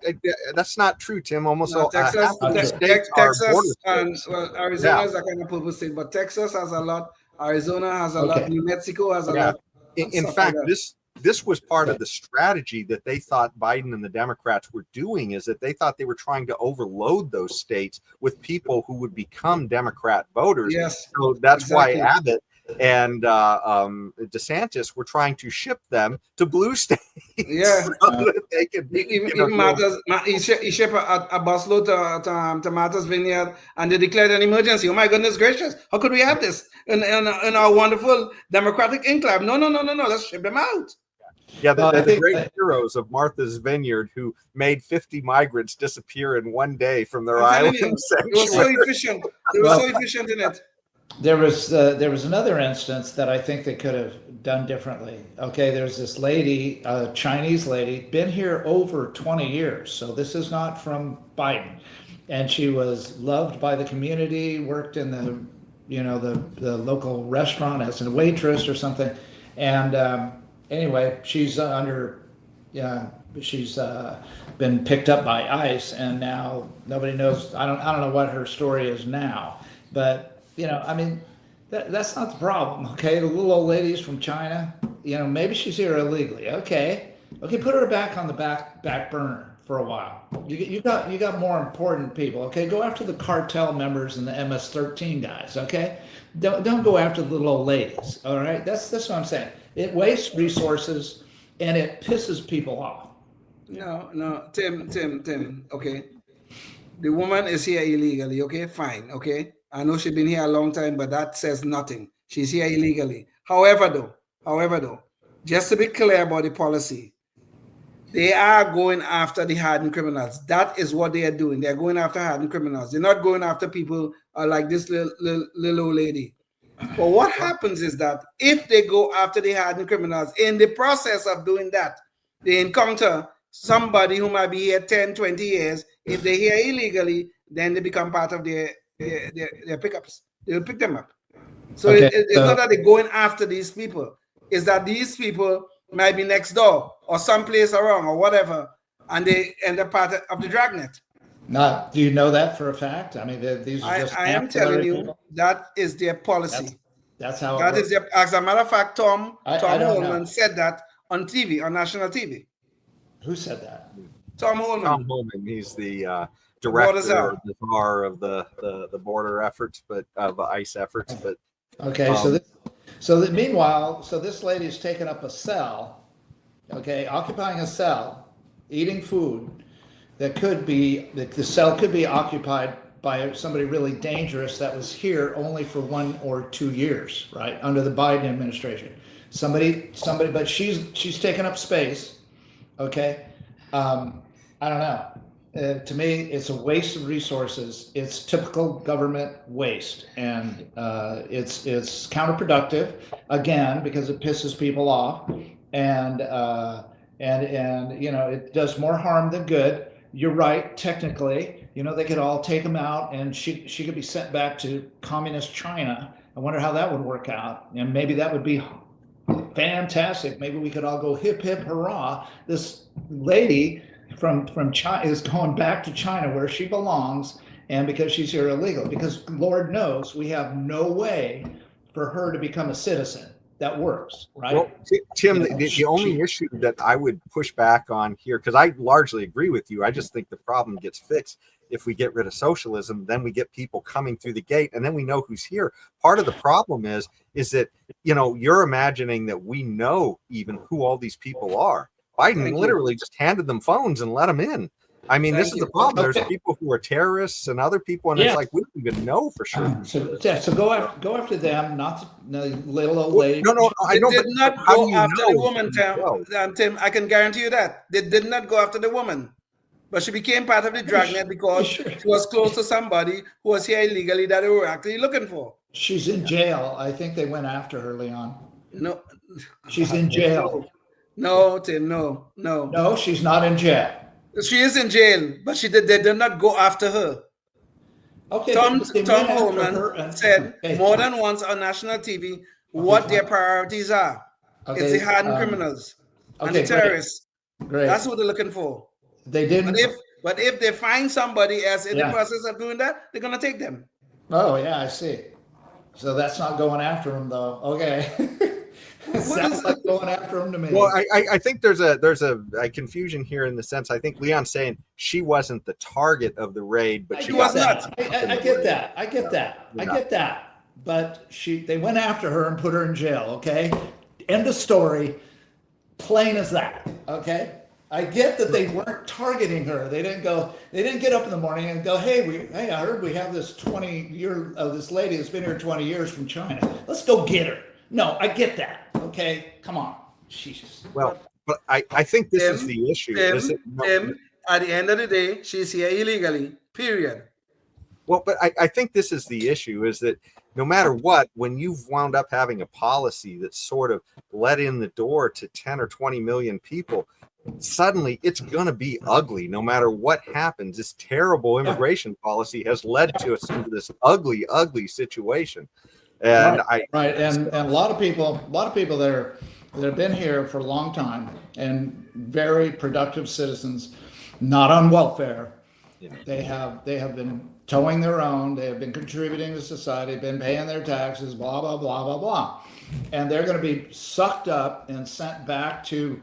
that's not true, Tim. Almost all Texas, half of the states are border Texas, and states. well, Arizona is a kind of purple state, but Texas has a lot. Arizona has a lot. New Mexico has a lot. In fact, this was part of the strategy that they thought Biden and the Democrats were doing, is that they thought they were trying to overload those states with people who would become Democrat voters. Yes. So that's why Abbott and DeSantis were trying to ship them to blue states. Yeah. So that they could, even he shipped a busload to Martha's Vineyard, and they declared an emergency. Oh my goodness gracious! How could we have this in our wonderful democratic enclave? No! Let's ship them out. Yeah, the great heroes of Martha's Vineyard who made 50 migrants disappear in one day from their island sanctuary. They were so efficient. They were so efficient in it. There was another instance that I think they could have done differently. Okay, there's this lady, a Chinese lady, been here over 20 years. So this is not from Biden. And she was loved by the community, worked in the local restaurant as a waitress or something. And anyway, she's been picked up by ICE, and now nobody knows. I don't know what her story is now, but that's not the problem. Okay, the little old lady's from China. Maybe she's here illegally. Okay, put her back on the back burner for a while. You got more important people. Okay, go after the cartel members and the MS-13 guys. Okay, don't go after the little old ladies. All right, that's what I'm saying. It wastes resources and it pisses people off. No, Tim. Okay, the woman is here illegally. Okay, fine. Okay, I know she's been here a long time, but that says nothing. She's here illegally. However, though, just to be clear about the policy, they are going after the hardened criminals. That is what they are doing. They're going after hardened criminals. They're not going after people like this little old lady. But what happens is that if they go after the hardened criminals, in the process of doing that, they encounter somebody who might be here 10, 20 years. If they're here illegally, then they become part of their pickups. They will pick them up. So it's not that they're going after these people. It's that these people might be next door or someplace around or whatever, and they end up part of the dragnet. Do you know that for a fact? I mean, these are just. I am telling you, people. That is their policy. That's how. That is their. As a matter of fact, Tom Holman said that on TV, on national TV. Who said that? Tom Holman. Tom Holman. He's the director, the czar of the border efforts, but of ICE efforts. But okay, meanwhile, this lady's taken up a cell. Okay, occupying a cell, eating food. The cell could be occupied by somebody really dangerous that was here only for 1 or 2 years, right, under the Biden administration. Somebody, but she's taken up space. Okay, I don't know. To me, it's a waste of resources. It's typical government waste, and it's counterproductive again because it pisses people off, and it does more harm than good. You're right. Technically, they could all take them out, and she could be sent back to communist China. I wonder how that would work out, and maybe that would be fantastic. Maybe we could all go hip hip hurrah. This lady from China is going back to China where she belongs, and because she's here illegal. Because Lord knows we have no way for her to become a citizen. That works, right? Well, Tim, the only issue that I would push back on here, because I largely agree with you, I just think the problem gets fixed if we get rid of socialism. Then we get people coming through the gate, and then we know who's here. Part of the problem is that you're imagining that we know even who all these people are. Biden literally just handed them phones and let them in. I mean, this is the problem. There's people who are terrorists and other people, and it's like we don't even know for sure. So go after them, not the little old lady. No, I don't. They did not go after the woman, Tim. I can guarantee you that they did not go after the woman, but she became part of the dragnet because she was close to somebody who was here illegally that they were actually looking for. She's in jail. I think they went after her, Leon. No, she's in jail. No, Tim. No. No, she's not in jail. She is in jail, but they did not go after her. Okay, Tom they went after her Homan and- said Hey. more than once on national TV what their priorities are. Okay, It's the hardened criminals and the okay, terrorists. Great. That's what they're looking for. They didn't. But if they find somebody else in the Yeah. process of doing that, they're gonna take them. Oh yeah, I see. So that's not going after him though. Okay. It sounds like going after him to me. Well, I think there's a confusion here in the sense. I think Leon's saying she wasn't the target of the raid, but she was not. I get that. I get that. But they went after her and put her in jail. Okay. End of story. Plain as that. Okay. I get that they weren't targeting her. They didn't get up in the morning and go, hey, I heard we have this this lady that's been here 20 years from China. Let's go get her. No, I get that. Okay, come on. Jesus. Well, but I think this is the issue. At the end of the day, she's here illegally, period. Well, but I think this is the issue, is that no matter what, when you've wound up having a policy that sort of let in the door to 10 or 20 million people, suddenly it's going to be ugly no matter what happens. This terrible immigration policy has led to us into this ugly situation. And and a lot of people that have been here for a long time and very productive citizens, not on welfare. Yeah. They have been towing their own. They have been contributing to society, been paying their taxes, blah blah blah blah blah, and they're going to be sucked up and sent back to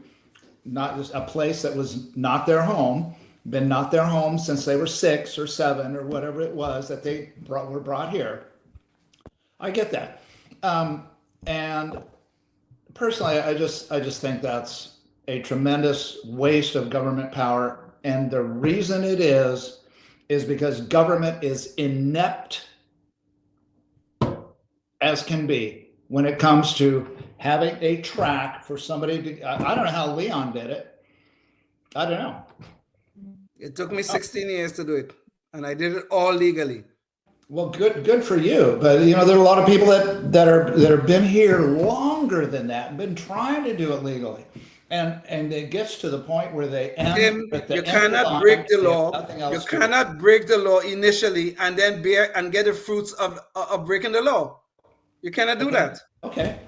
not just a place that was not their home, been not their home since they were 6 or 7 or whatever it was that they were brought here. I get that, and personally, I just think that's a tremendous waste of government power, and the reason it is because government is inept as can be when it comes to having a track for somebody to. I don't know how Leon did it. I don't know. It took me 16 years to do it, and I did it all legally. Well, good for you. But there are a lot of people that have been here longer than that and been trying to do it legally, and it gets to the point where they end. You cannot break the law. You cannot break the law initially and then get the fruits of breaking the law. You cannot do that. Okay,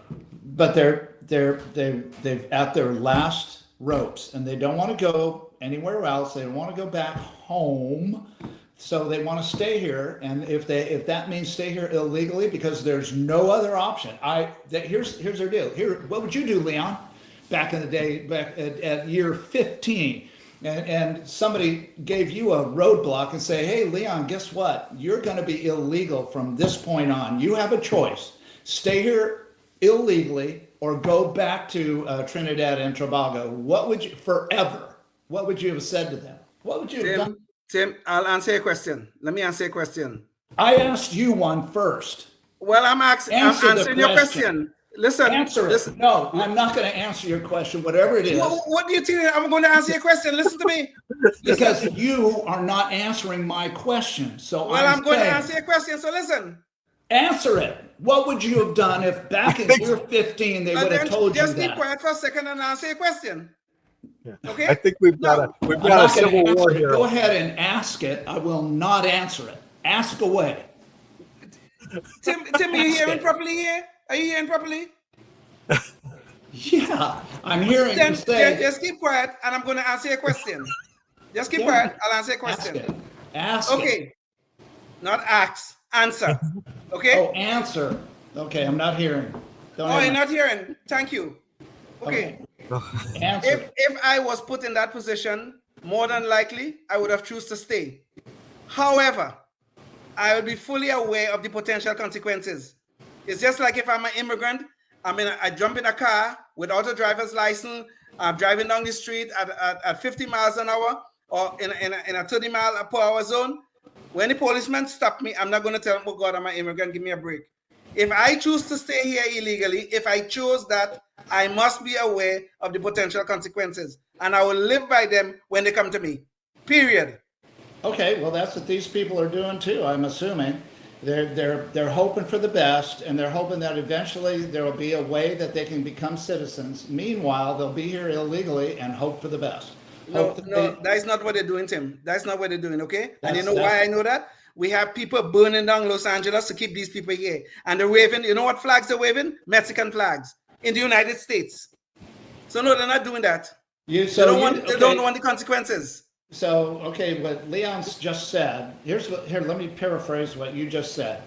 but they've at their last ropes, and they don't want to go anywhere else. They don't want to go back home. So they want to stay here, and if that means stay here illegally because there's no other option. Here's their deal. Here, what would you do, Leon, back in the day, back at year 15, and somebody gave you a roadblock and say, hey, Leon, guess what? You're going to be illegal from this point on. You have a choice: stay here illegally or go back to Trinidad and Tobago. What would you have said to them? What would you have done? Tim, I'll answer your question. Let me answer your question. I asked you one first. Well, I'm answering your question. Listen. Answer it. No, I'm not going to answer your question, whatever it is. What do you think? I'm going to answer your question. Listen to me. Because you are not answering my question. So I'm going to answer your question. So listen. Answer it. What would you have done if back in year 15 they would have told you that? Just keep quiet for a second and answer your question. Yeah. Okay. I think we've got a civil war here. Go ahead and ask it. I will not answer it. Ask away. Tim, are you hearing properly here? Are you hearing properly? Yeah, I'm hearing you say. Just keep quiet, and I'm going to answer your question. Just keep quiet. I'll answer your question. Ask it. Okay. Not ask. Answer. Okay. Oh, answer. Okay, I'm not hearing. You're not hearing. Thank you. Okay. Answer. If I was put in that position, more than likely, I would have chosen to stay. However, I would be fully aware of the potential consequences. It's just like if I'm an immigrant, I jump in a car without a driver's license, I'm driving down the street at 50 miles an hour or in a 30 mile per hour zone. When the policeman stop me, I'm not going to tell him, oh God, I'm an immigrant, give me a break. If I choose to stay here illegally, if I choose that, I must be aware of the potential consequences, and I will live by them when they come to me. Period. Okay, well, that's what these people are doing too. I'm assuming they're hoping for the best, and they're hoping that eventually there will be a way that they can become citizens. Meanwhile, they'll be here illegally and hope for the best. No, that is not what they're doing, Tim. That's not what they're doing. Okay, and you know why I know that? we have people burning down Los Angeles to keep these people here. And they're waving, you know what flags they're waving? Mexican flags in the United States. So no, they're not doing that. They don't want the consequences. So, okay, what Leon's just said, here, let me paraphrase what you just said.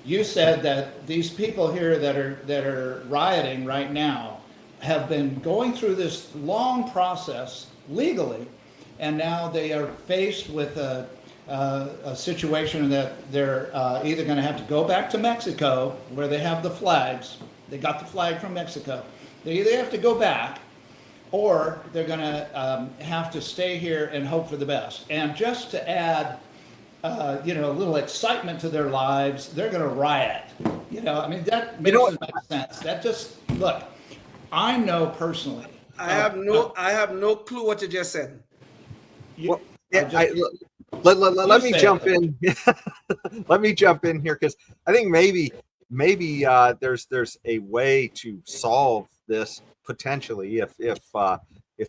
You said that these people here that are rioting right now have been going through this long process legally, and now they are faced with a situation that they're either going to have to go back to Mexico, where they have the flags. They got the flag from Mexico. They either have to go back, or they're going to have to stay here and hope for the best. And just to add, a little excitement to their lives, they're going to riot. I mean, that doesn't make sense. That just, look, I know personally. I have no clue what you just said. Let me jump in. Let me jump in here, because I think maybe there's a way to solve this potentially if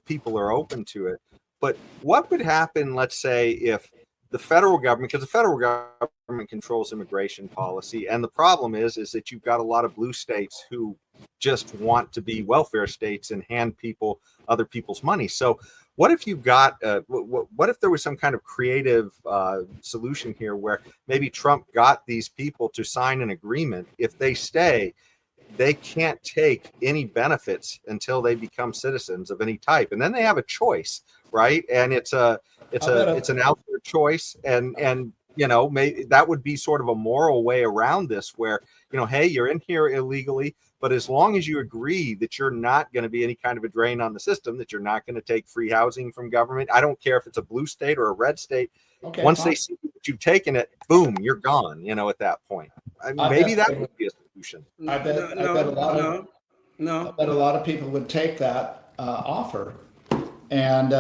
people are open to it. But what would happen, let's say, if the federal government, because the federal government controls immigration policy, and the problem is that you've got a lot of blue states who just want to be welfare states and hand people other people's money. So what if you've got what if there was some kind of creative solution here where maybe Trump got these people to sign an agreement? If they stay, they can't take any benefits until they become citizens of any type, and then they have a choice, right? And it's an out there choice, and maybe that would be sort of a moral way around this, where hey, you're in here illegally, but as long as you agree that you're not going to be any kind of a drain on the system, that you're not going to take free housing from government, I don't care if it's a blue state or a red state. Okay, once they see that you've taken it, boom, you're gone. At that point, maybe that would be a solution. I bet a lot of people would take that offer, and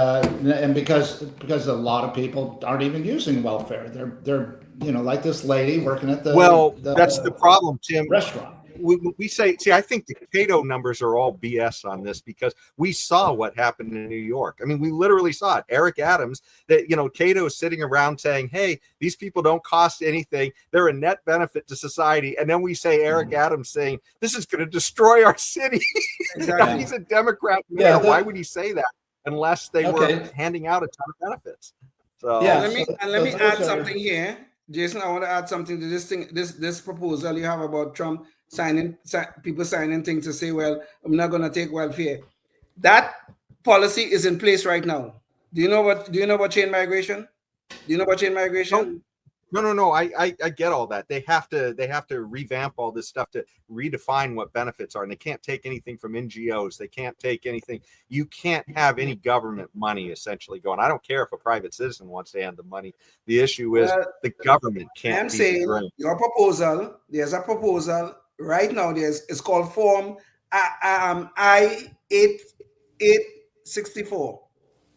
because a lot of people aren't even using welfare. They're like this lady working at that's the problem, Tim. Restaurant. We say, I think the Cato numbers are all BS on this, because we saw what happened in New York. I mean, we literally saw it. Eric Adams, that Cato is sitting around saying, hey, these people don't cost anything. They're a net benefit to society. And then we say Eric Adams saying, this is going to destroy our city. Exactly. He's a Democrat mayor. Why would he say that unless they were handing out a ton of benefits? So let me add something here. Jason, I want to add something to this thing, this proposal you have about Trump people signing things to say, well, I'm not going to take welfare. That policy is in place right now. Do you know about chain migration? Do you know about chain migration? No. I get all that. They have to revamp all this stuff to redefine what benefits are, and they can't take anything from NGOs. They can't take anything. You can't have any government money essentially going. I don't care if a private citizen wants to hand the money. The issue is the government can't. I'm saying your proposal. There's a proposal right now. It's called Form I-864.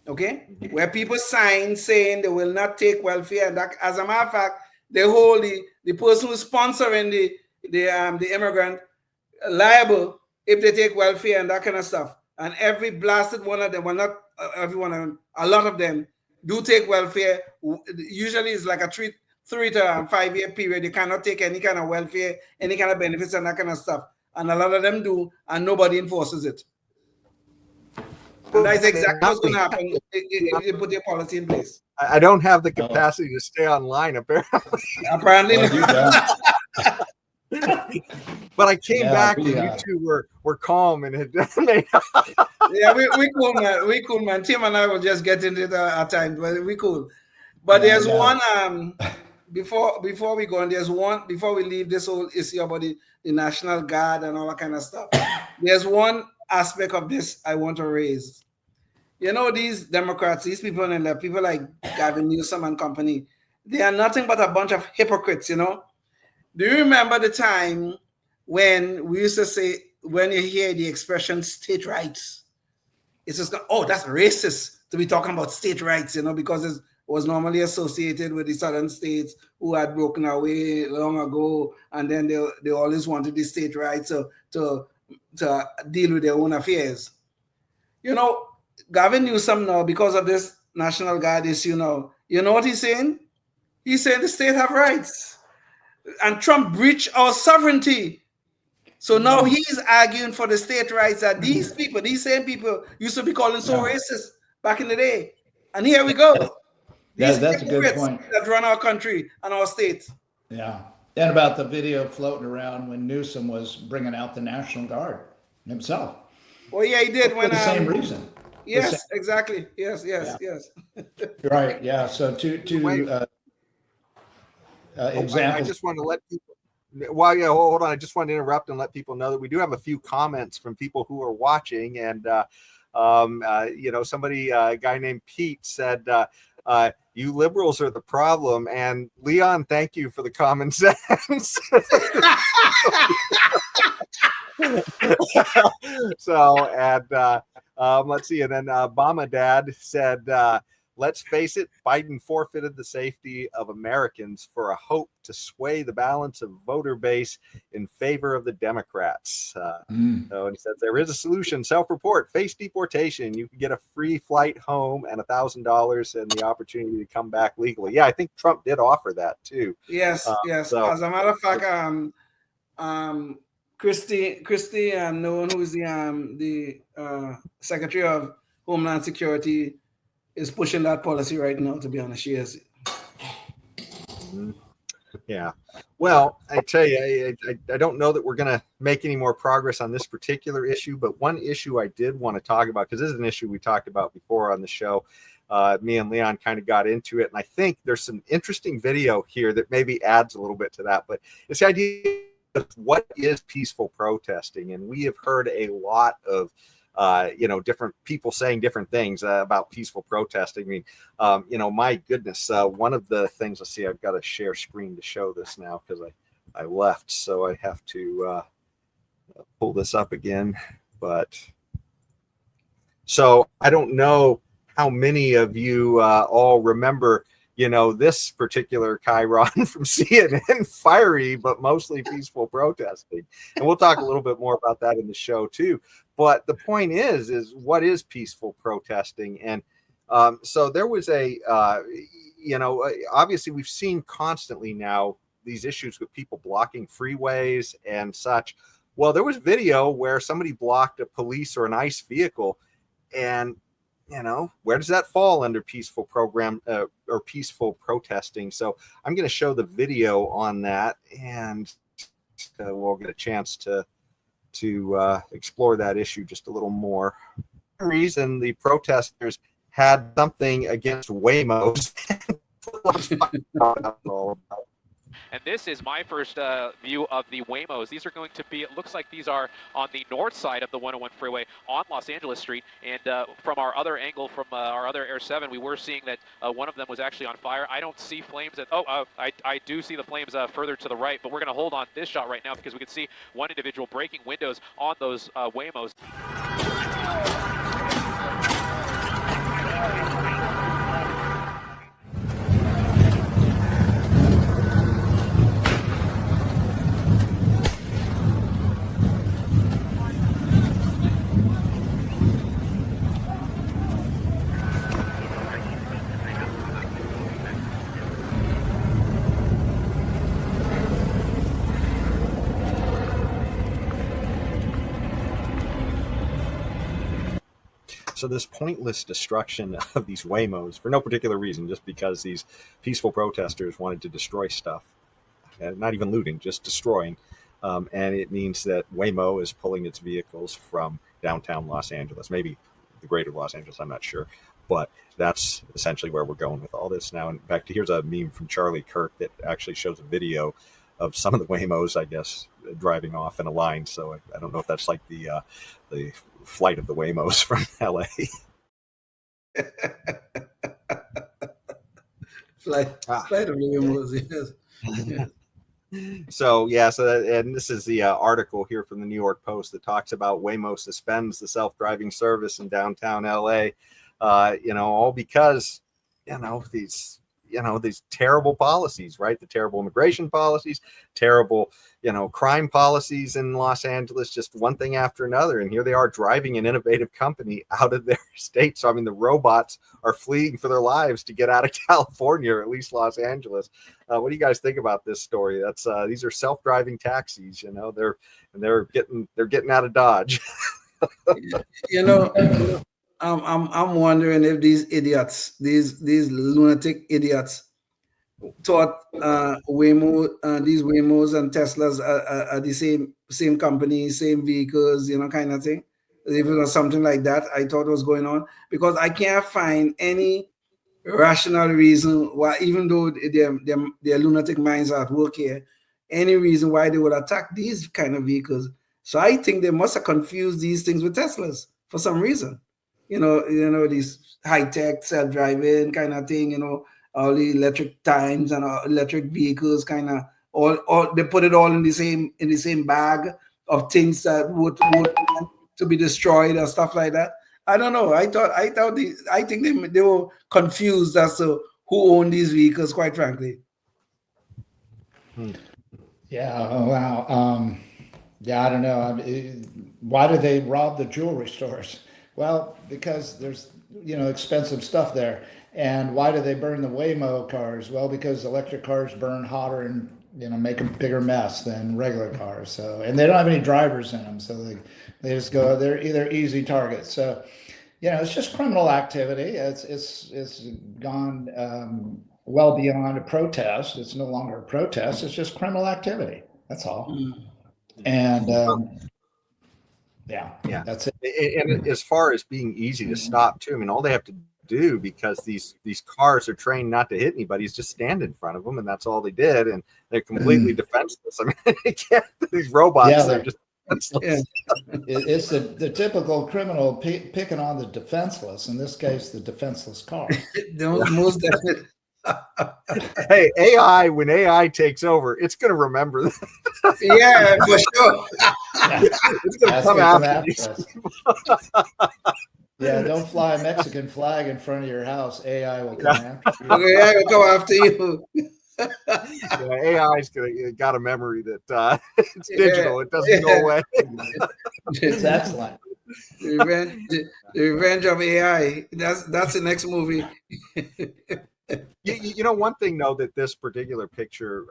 Okay, where people sign saying they will not take welfare, and that, as a matter of fact, they hold the person who's sponsoring the immigrant liable if they take welfare and that kind of stuff. And every blasted one of them, well, not everyone, a lot of them do take welfare. Usually, it's like a 3 to 5 year period. You cannot take any kind of welfare, any kind of benefits, and that kind of stuff. And a lot of them do, and nobody enforces it. And that's exactly what's going to happen if you put your policy in place. I don't have the capacity to stay online, apparently. Apparently not. But I came back and you two were calm and had made Yeah, we cool, man. We cool, man. Tim and I will just get into it at times, but we cool. But there's one before we go on, there's one before we leave this whole issue about the National Guard and all that kind of stuff. There's one aspect of this I want to raise. These Democrats, these people and the people like Gavin Newsom and company, they are nothing but a bunch of hypocrites, Do you remember the time when we used to say, when you hear the expression state rights, it's just, that's racist to be talking about state rights, because it was normally associated with the southern states who had broken away long ago, and then they always wanted the state rights to deal with their own affairs. Gavin Newsom now, because of this National Guard issue now, you know what he's saying? He said the state have rights. And Trump breached our sovereignty. So now he's arguing for the state rights that these people, these same people, used to be calling so racist back in the day. And here we go. These That's a good hypocrites point. that run our country and our state. Yeah. And about the video floating around when Newsom was bringing out the National Guard himself. Well, yeah, he did. For when the same reason. Yes, exactly. Yes. Right. Yeah. So two examples. I just want to let people. Well, yeah, hold on. I just want to interrupt and let people know that we do have a few comments from people who are watching, and somebody, a guy named Pete said, "You liberals are the problem." And Leon, thank you for the common sense. So, and let's see. And then Obama Dad said, let's face it, Biden forfeited the safety of Americans for a hope to sway the balance of voter base in favor of the Democrats. So, and he says there is a solution. Self-report, face deportation. You can get a free flight home and $1,000 and the opportunity to come back legally. Yeah, I think Trump did offer that too. Yes. So, as a matter of fact, Christie, no one who's the Secretary of Homeland Security, is pushing that policy right now. To be honest, she is. Yeah. Well, I tell you, I don't know that we're going to make any more progress on this particular issue, but one issue I did want to talk about, because this is an issue we talked about before on the show. Me and Leon kind of got into it, and I think there's some interesting video here that maybe adds a little bit to that. But it's the idea of what is peaceful protesting, and we have heard a lot of different people saying different things about peaceful protesting. I mean, my goodness, one of the things, let's see, I've got to share screen to show this now because I left, so I have to pull this up again. But so I don't know how many of you all remember, this particular Chiron from CNN, fiery, but mostly peaceful protesting. And we'll talk a little bit more about that in the show too. But the point is what is peaceful protesting? And so there was obviously we've seen constantly now these issues with people blocking freeways and such. Well, there was video where somebody blocked a police or an ICE vehicle, and where does that fall under peaceful program or peaceful protesting? So I'm going to show the video on that, and we'll get a chance to explore that issue just a little more. For some reason the protesters had something against Waymos. And this is my first view of the Waymos. These are going to be, it looks like these are on the north side of the 101 freeway on Los Angeles Street. And from our other angle, from our other Air 7, we were seeing that one of them was actually on fire. I don't see flames. I do see the flames further to the right, but we're going to hold on this shot right now because we can see one individual breaking windows on those Waymos. So this pointless destruction of these Waymos for no particular reason, just because these peaceful protesters wanted to destroy stuff, not even looting, just destroying. And it means that Waymo is pulling its vehicles from downtown Los Angeles, maybe the greater Los Angeles, I'm not sure. But that's essentially where we're going with all this now. In fact, here's a meme from Charlie Kirk that actually shows a video of some of the Waymos, I guess, driving off in a line. So I don't know if that's like the flight of the Waymos from LA. flight of Waymos, yes. So and this is the article here from the New York Post that talks about Waymo suspends the self-driving service in downtown LA. All because these these terrible policies, right? The terrible immigration policies, terrible, crime policies in Los Angeles, just one thing after another. And here they are driving an innovative company out of their state. So, I mean, the robots are fleeing for their lives to get out of California, or at least Los Angeles. What do you guys think about this story? That's these are self-driving taxis, they're getting out of Dodge. I'm wondering if these idiots, these lunatic idiots, thought these Waymos and Teslas are the same company, same vehicles, kind of thing. If it was something like that, I thought was going on, because I can't find any rational reason why, even though their lunatic minds are at work here, any reason why they would attack these kind of vehicles. So I think they must have confused these things with Teslas for some reason. These high-tech self-driving kind of thing, all the electric times and electric vehicles kind of all they put it all in the same bag of things that would to be destroyed or stuff like that. I don't know. I think they were confused as to who owned these vehicles, quite frankly. Yeah. Oh, wow. Yeah, I don't know. Why do they rob the jewelry stores? Well, because there's, expensive stuff there. And why do they burn the Waymo cars? Well, because electric cars burn hotter and, make a bigger mess than regular cars. So, and they don't have any drivers in them. So they just go, they're either easy targets. So, it's just criminal activity. It's gone well beyond a protest. It's no longer a protest. It's just criminal activity. That's all. And yeah, that's it. And as far as being easy to stop too, I mean, all they have to do, because these cars are trained not to hit anybody, is just stand in front of them, and that's all they did, and they're completely defenseless. I mean, these robots are just defenseless. It's the typical criminal picking on the defenseless. In this case, the defenseless car. Most definitely. Hey, AI, when AI takes over, it's going to remember that. Yeah, for sure. It's going to come after us. Yeah, don't fly a Mexican flag in front of your house. AI will come after you. AI will come after you. AI's got a memory that it's digital. It doesn't go away. It's excellent. The Revenge of AI. That's the next movie. One thing though that this particular picture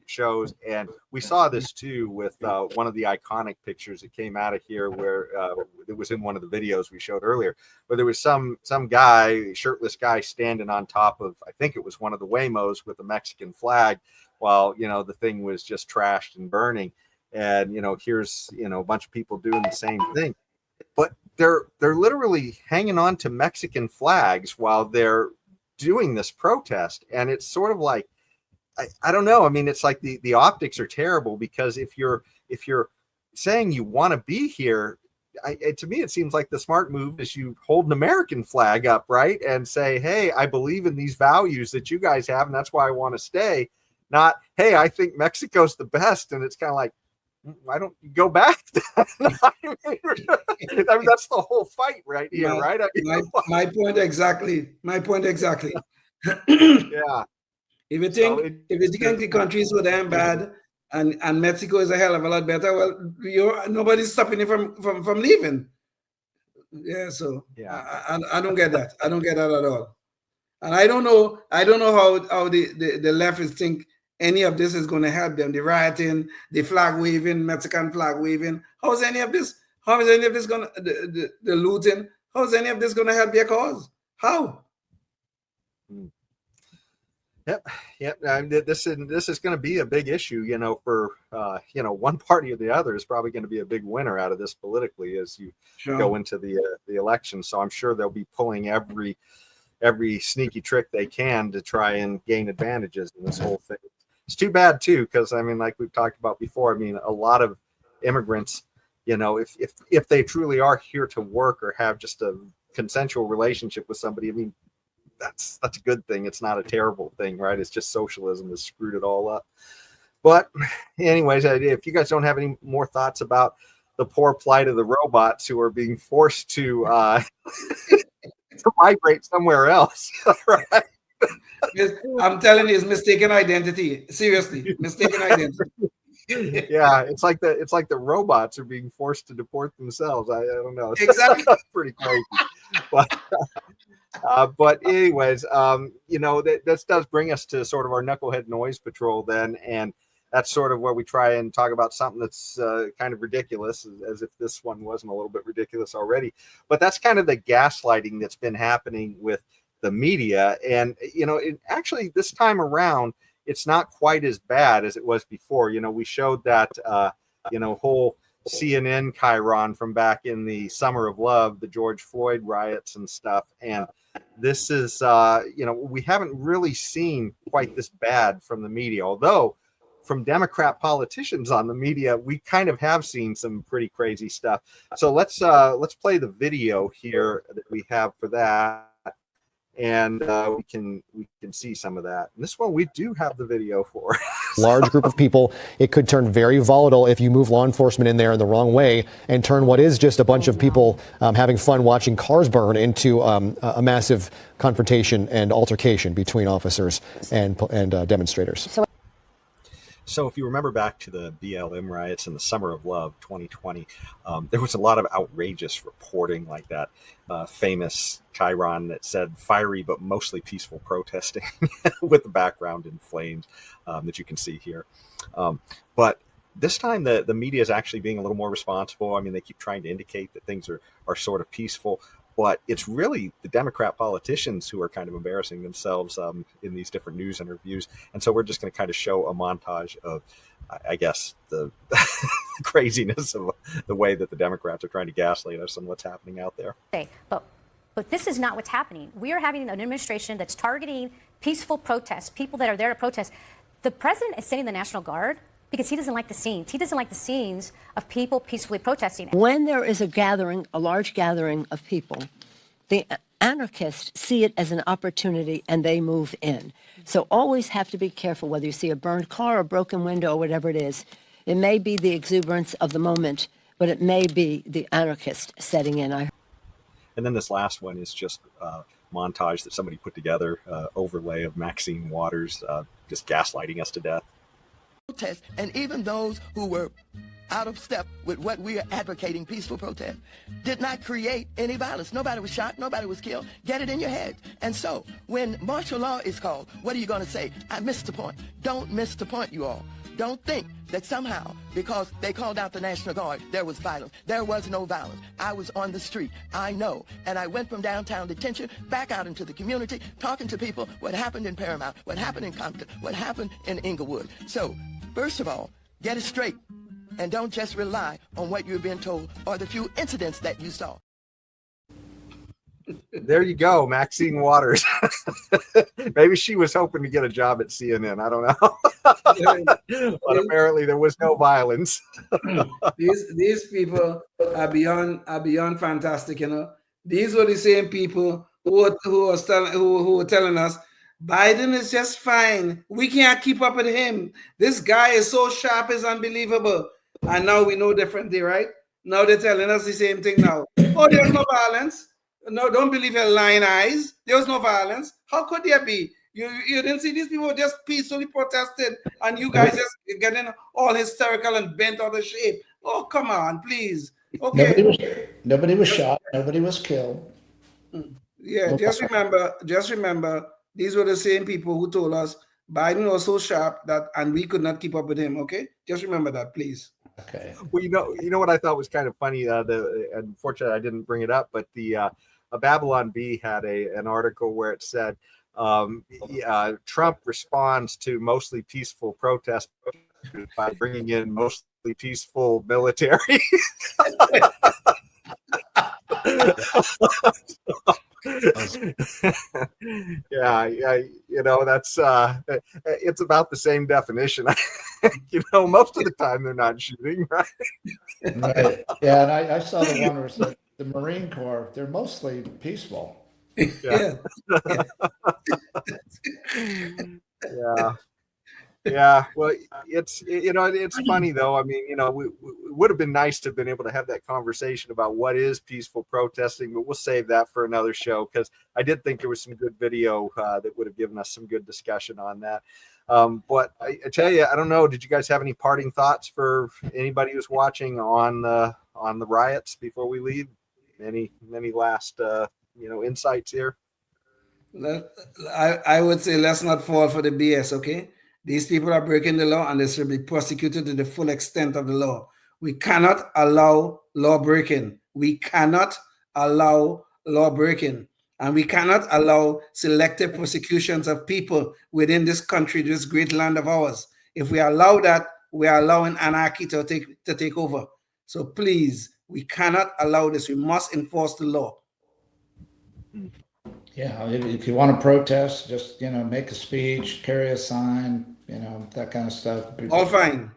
shows, and we saw this too with one of the iconic pictures that came out of here, where it was in one of the videos we showed earlier, where there was some guy, shirtless guy, standing on top of, I think it was one of the Waymos with a Mexican flag, while the thing was just trashed and burning, and here's a bunch of people doing the same thing, but they're literally hanging on to Mexican flags while they're doing this protest. And it's sort of like, I don't know. I mean, it's like the optics are terrible, because if you're saying you want to be here, to me, it seems like the smart move is you hold an American flag up, right? And say, hey, I believe in these values that you guys have, and that's why I want to stay. Not, hey, I think Mexico's the best. And it's kind of like, why don't you go back? I mean, that's the whole fight right here, right? I mean, my point exactly. Yeah. If you think the country is so damn bad, and Mexico is a hell of a lot better, well, nobody's stopping you from leaving. Yeah. So yeah, I don't get that. I don't get that at all. And I don't know how the leftists think any of this is going to help them. The rioting, the flag waving, Mexican flag waving. How is any of this going to, the looting, how is any of this going to help their cause? How? Yep. This is going to be a big issue, for one party or the other is probably going to be a big winner out of this politically as you go into the election. So I'm sure they'll be pulling every sneaky trick they can to try and gain advantages in this whole thing. It's too bad too, because I mean, like we've talked about before, I mean, a lot of immigrants, if they truly are here to work or have just a consensual relationship with somebody, I mean, that's a good thing. It's not a terrible thing, right? It's just socialism has screwed it all up. But anyways, if you guys don't have any more thoughts about the poor plight of the robots who are being forced to migrate somewhere else, right? I'm telling you, it's mistaken identity. Seriously, mistaken identity. Yeah, it's like the robots are being forced to deport themselves. I don't know. It's Exactly. pretty crazy. But anyways, that does bring us to sort of our Knucklehead Noise Patrol then, and that's sort of where we try and talk about something that's kind of ridiculous, as if this one wasn't a little bit ridiculous already. But that's kind of the gaslighting that's been happening with the media, and actually this time around, it's not quite as bad as it was before. We showed that whole CNN chyron from back in the Summer of Love, the George Floyd riots and stuff, and this is we haven't really seen quite this bad from the media, although from Democrat politicians on the media, we kind of have seen some pretty crazy stuff. So let's play the video here that we have for that, and we can see some of that. And this one we do have the video for. Large group of people. It could turn very volatile if you move law enforcement in there in the wrong way and turn what is just a bunch of people having fun watching cars burn into a massive confrontation and altercation between officers and demonstrators. So if you remember back to the BLM riots in the Summer of Love 2020, there was a lot of outrageous reporting, like that famous chyron that said fiery but mostly peaceful protesting with the background in flames that you can see here. But this time the media is actually being a little more responsible. I mean, they keep trying to indicate that things are sort of peaceful, but it's really the Democrat politicians who are kind of embarrassing themselves in these different news interviews. And so we're just going to kind of show a montage of, I guess, the craziness of the way that the Democrats are trying to gaslight us on what's happening out there. But this is not what's happening. We are having an administration that's targeting peaceful protests, people that are there to protest. The president is sending the National Guard because he doesn't like the scenes. He doesn't like the scenes of people peacefully protesting. When there is a large gathering of people, the anarchists see it as an opportunity and they move in. So always have to be careful whether you see a burned car, a broken window, or whatever it is. It may be the exuberance of the moment, but it may be the anarchist setting in. And then this last one is just a montage that somebody put together, overlay of Maxine Waters just gaslighting us to death. Protest, and even those who were out of step with what we are advocating, peaceful protest, did not create any violence. Nobody was shot, nobody was killed. Get it in your head. And so when martial law is called, what are you going to say? I missed the point. Don't miss the point, you all. Don't think that somehow, because they called out the National Guard, there was violence. There was no violence. I was on the street. I know. And I went from downtown detention back out into the community, talking to people what happened in Paramount, what happened in Compton, what happened in Inglewood. So, first of all, get it straight. And don't just rely on what you've been told or the few incidents that you saw. There you go, Maxine Waters. Maybe she was hoping to get a job at CNN. I don't know. But apparently there was no violence. These people are beyond fantastic, you know. These were the same people who were telling us Biden is just fine. We can't keep up with him. This guy is so sharp, it's unbelievable. And now we know differently, right? Now they're telling us the same thing now. Oh, there's no violence. No, don't believe your lying eyes. There was no violence. How could there be? You didn't see these people just peacefully protested, and you guys just getting all hysterical and bent out of shape. Oh, come on, please. Okay. Nobody was shot. Nobody was killed. Yeah, just remember, these were the same people who told us Biden was so sharp and we could not keep up with him. Okay, just remember that, please. Okay. Well, you know what I thought was kind of funny. Unfortunately, I didn't bring it up, but the Babylon Bee had an article where it said Trump responds to mostly peaceful protests by bringing in mostly peaceful military. yeah, you know, that's it's about the same definition. You know, most of the time they're not shooting, right? Right. Yeah, and I saw the one where it's like the Marine Corps, they're mostly peaceful. Yeah. Yeah. Yeah, well, it's funny though. I mean, we would have been nice to have been able to have that conversation about what is peaceful protesting, but we'll save that for another show because I did think there was some good video that would have given us some good discussion on that. But I tell you, I don't know. Did you guys have any parting thoughts for anybody who's watching on the riots before we leave? Any last insights here? I would say let's not fall for the BS, okay? These people are breaking the law and they should be prosecuted to the full extent of the law. We cannot allow law breaking. We cannot allow law breaking. And we cannot allow selective prosecutions of people within this country, this great land of ours. If we allow that, we are allowing anarchy to take over. So please, we cannot allow this. We must enforce the law. Yeah, if you want to protest, just make a speech, carry a sign, that kind of stuff. All fine.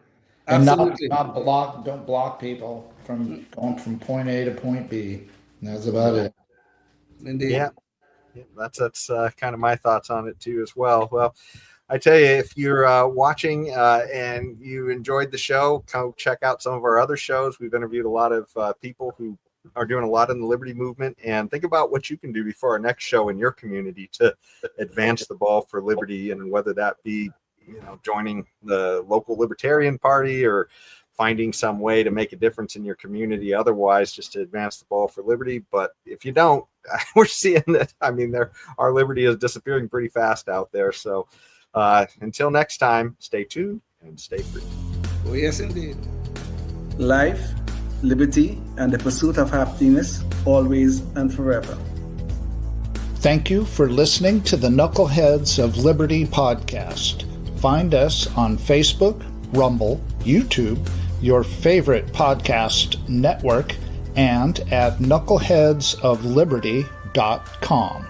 And Absolutely. don't block people from going from point A to point B. And that's about it. Indeed. Yeah, that's kind of my thoughts on it too as well. Well, I tell you, if you're watching and you enjoyed the show, go check out some of our other shows. We've interviewed a lot of people who are doing a lot in the liberty movement, and think about what you can do before our next show in your community to advance the ball for liberty, and whether that be joining the local libertarian party or finding some way to make a difference in your community otherwise, just to advance the ball for liberty. But if you don't, we're seeing that, our liberty is disappearing pretty fast out there. So until next time, stay tuned and stay free. Oh yes, indeed. Life, liberty, and the pursuit of happiness, always and forever. Thank you for listening to the Knuckleheads of Liberty podcast. Find us on Facebook, Rumble, YouTube, your favorite podcast network, and at knuckleheadsofliberty.com.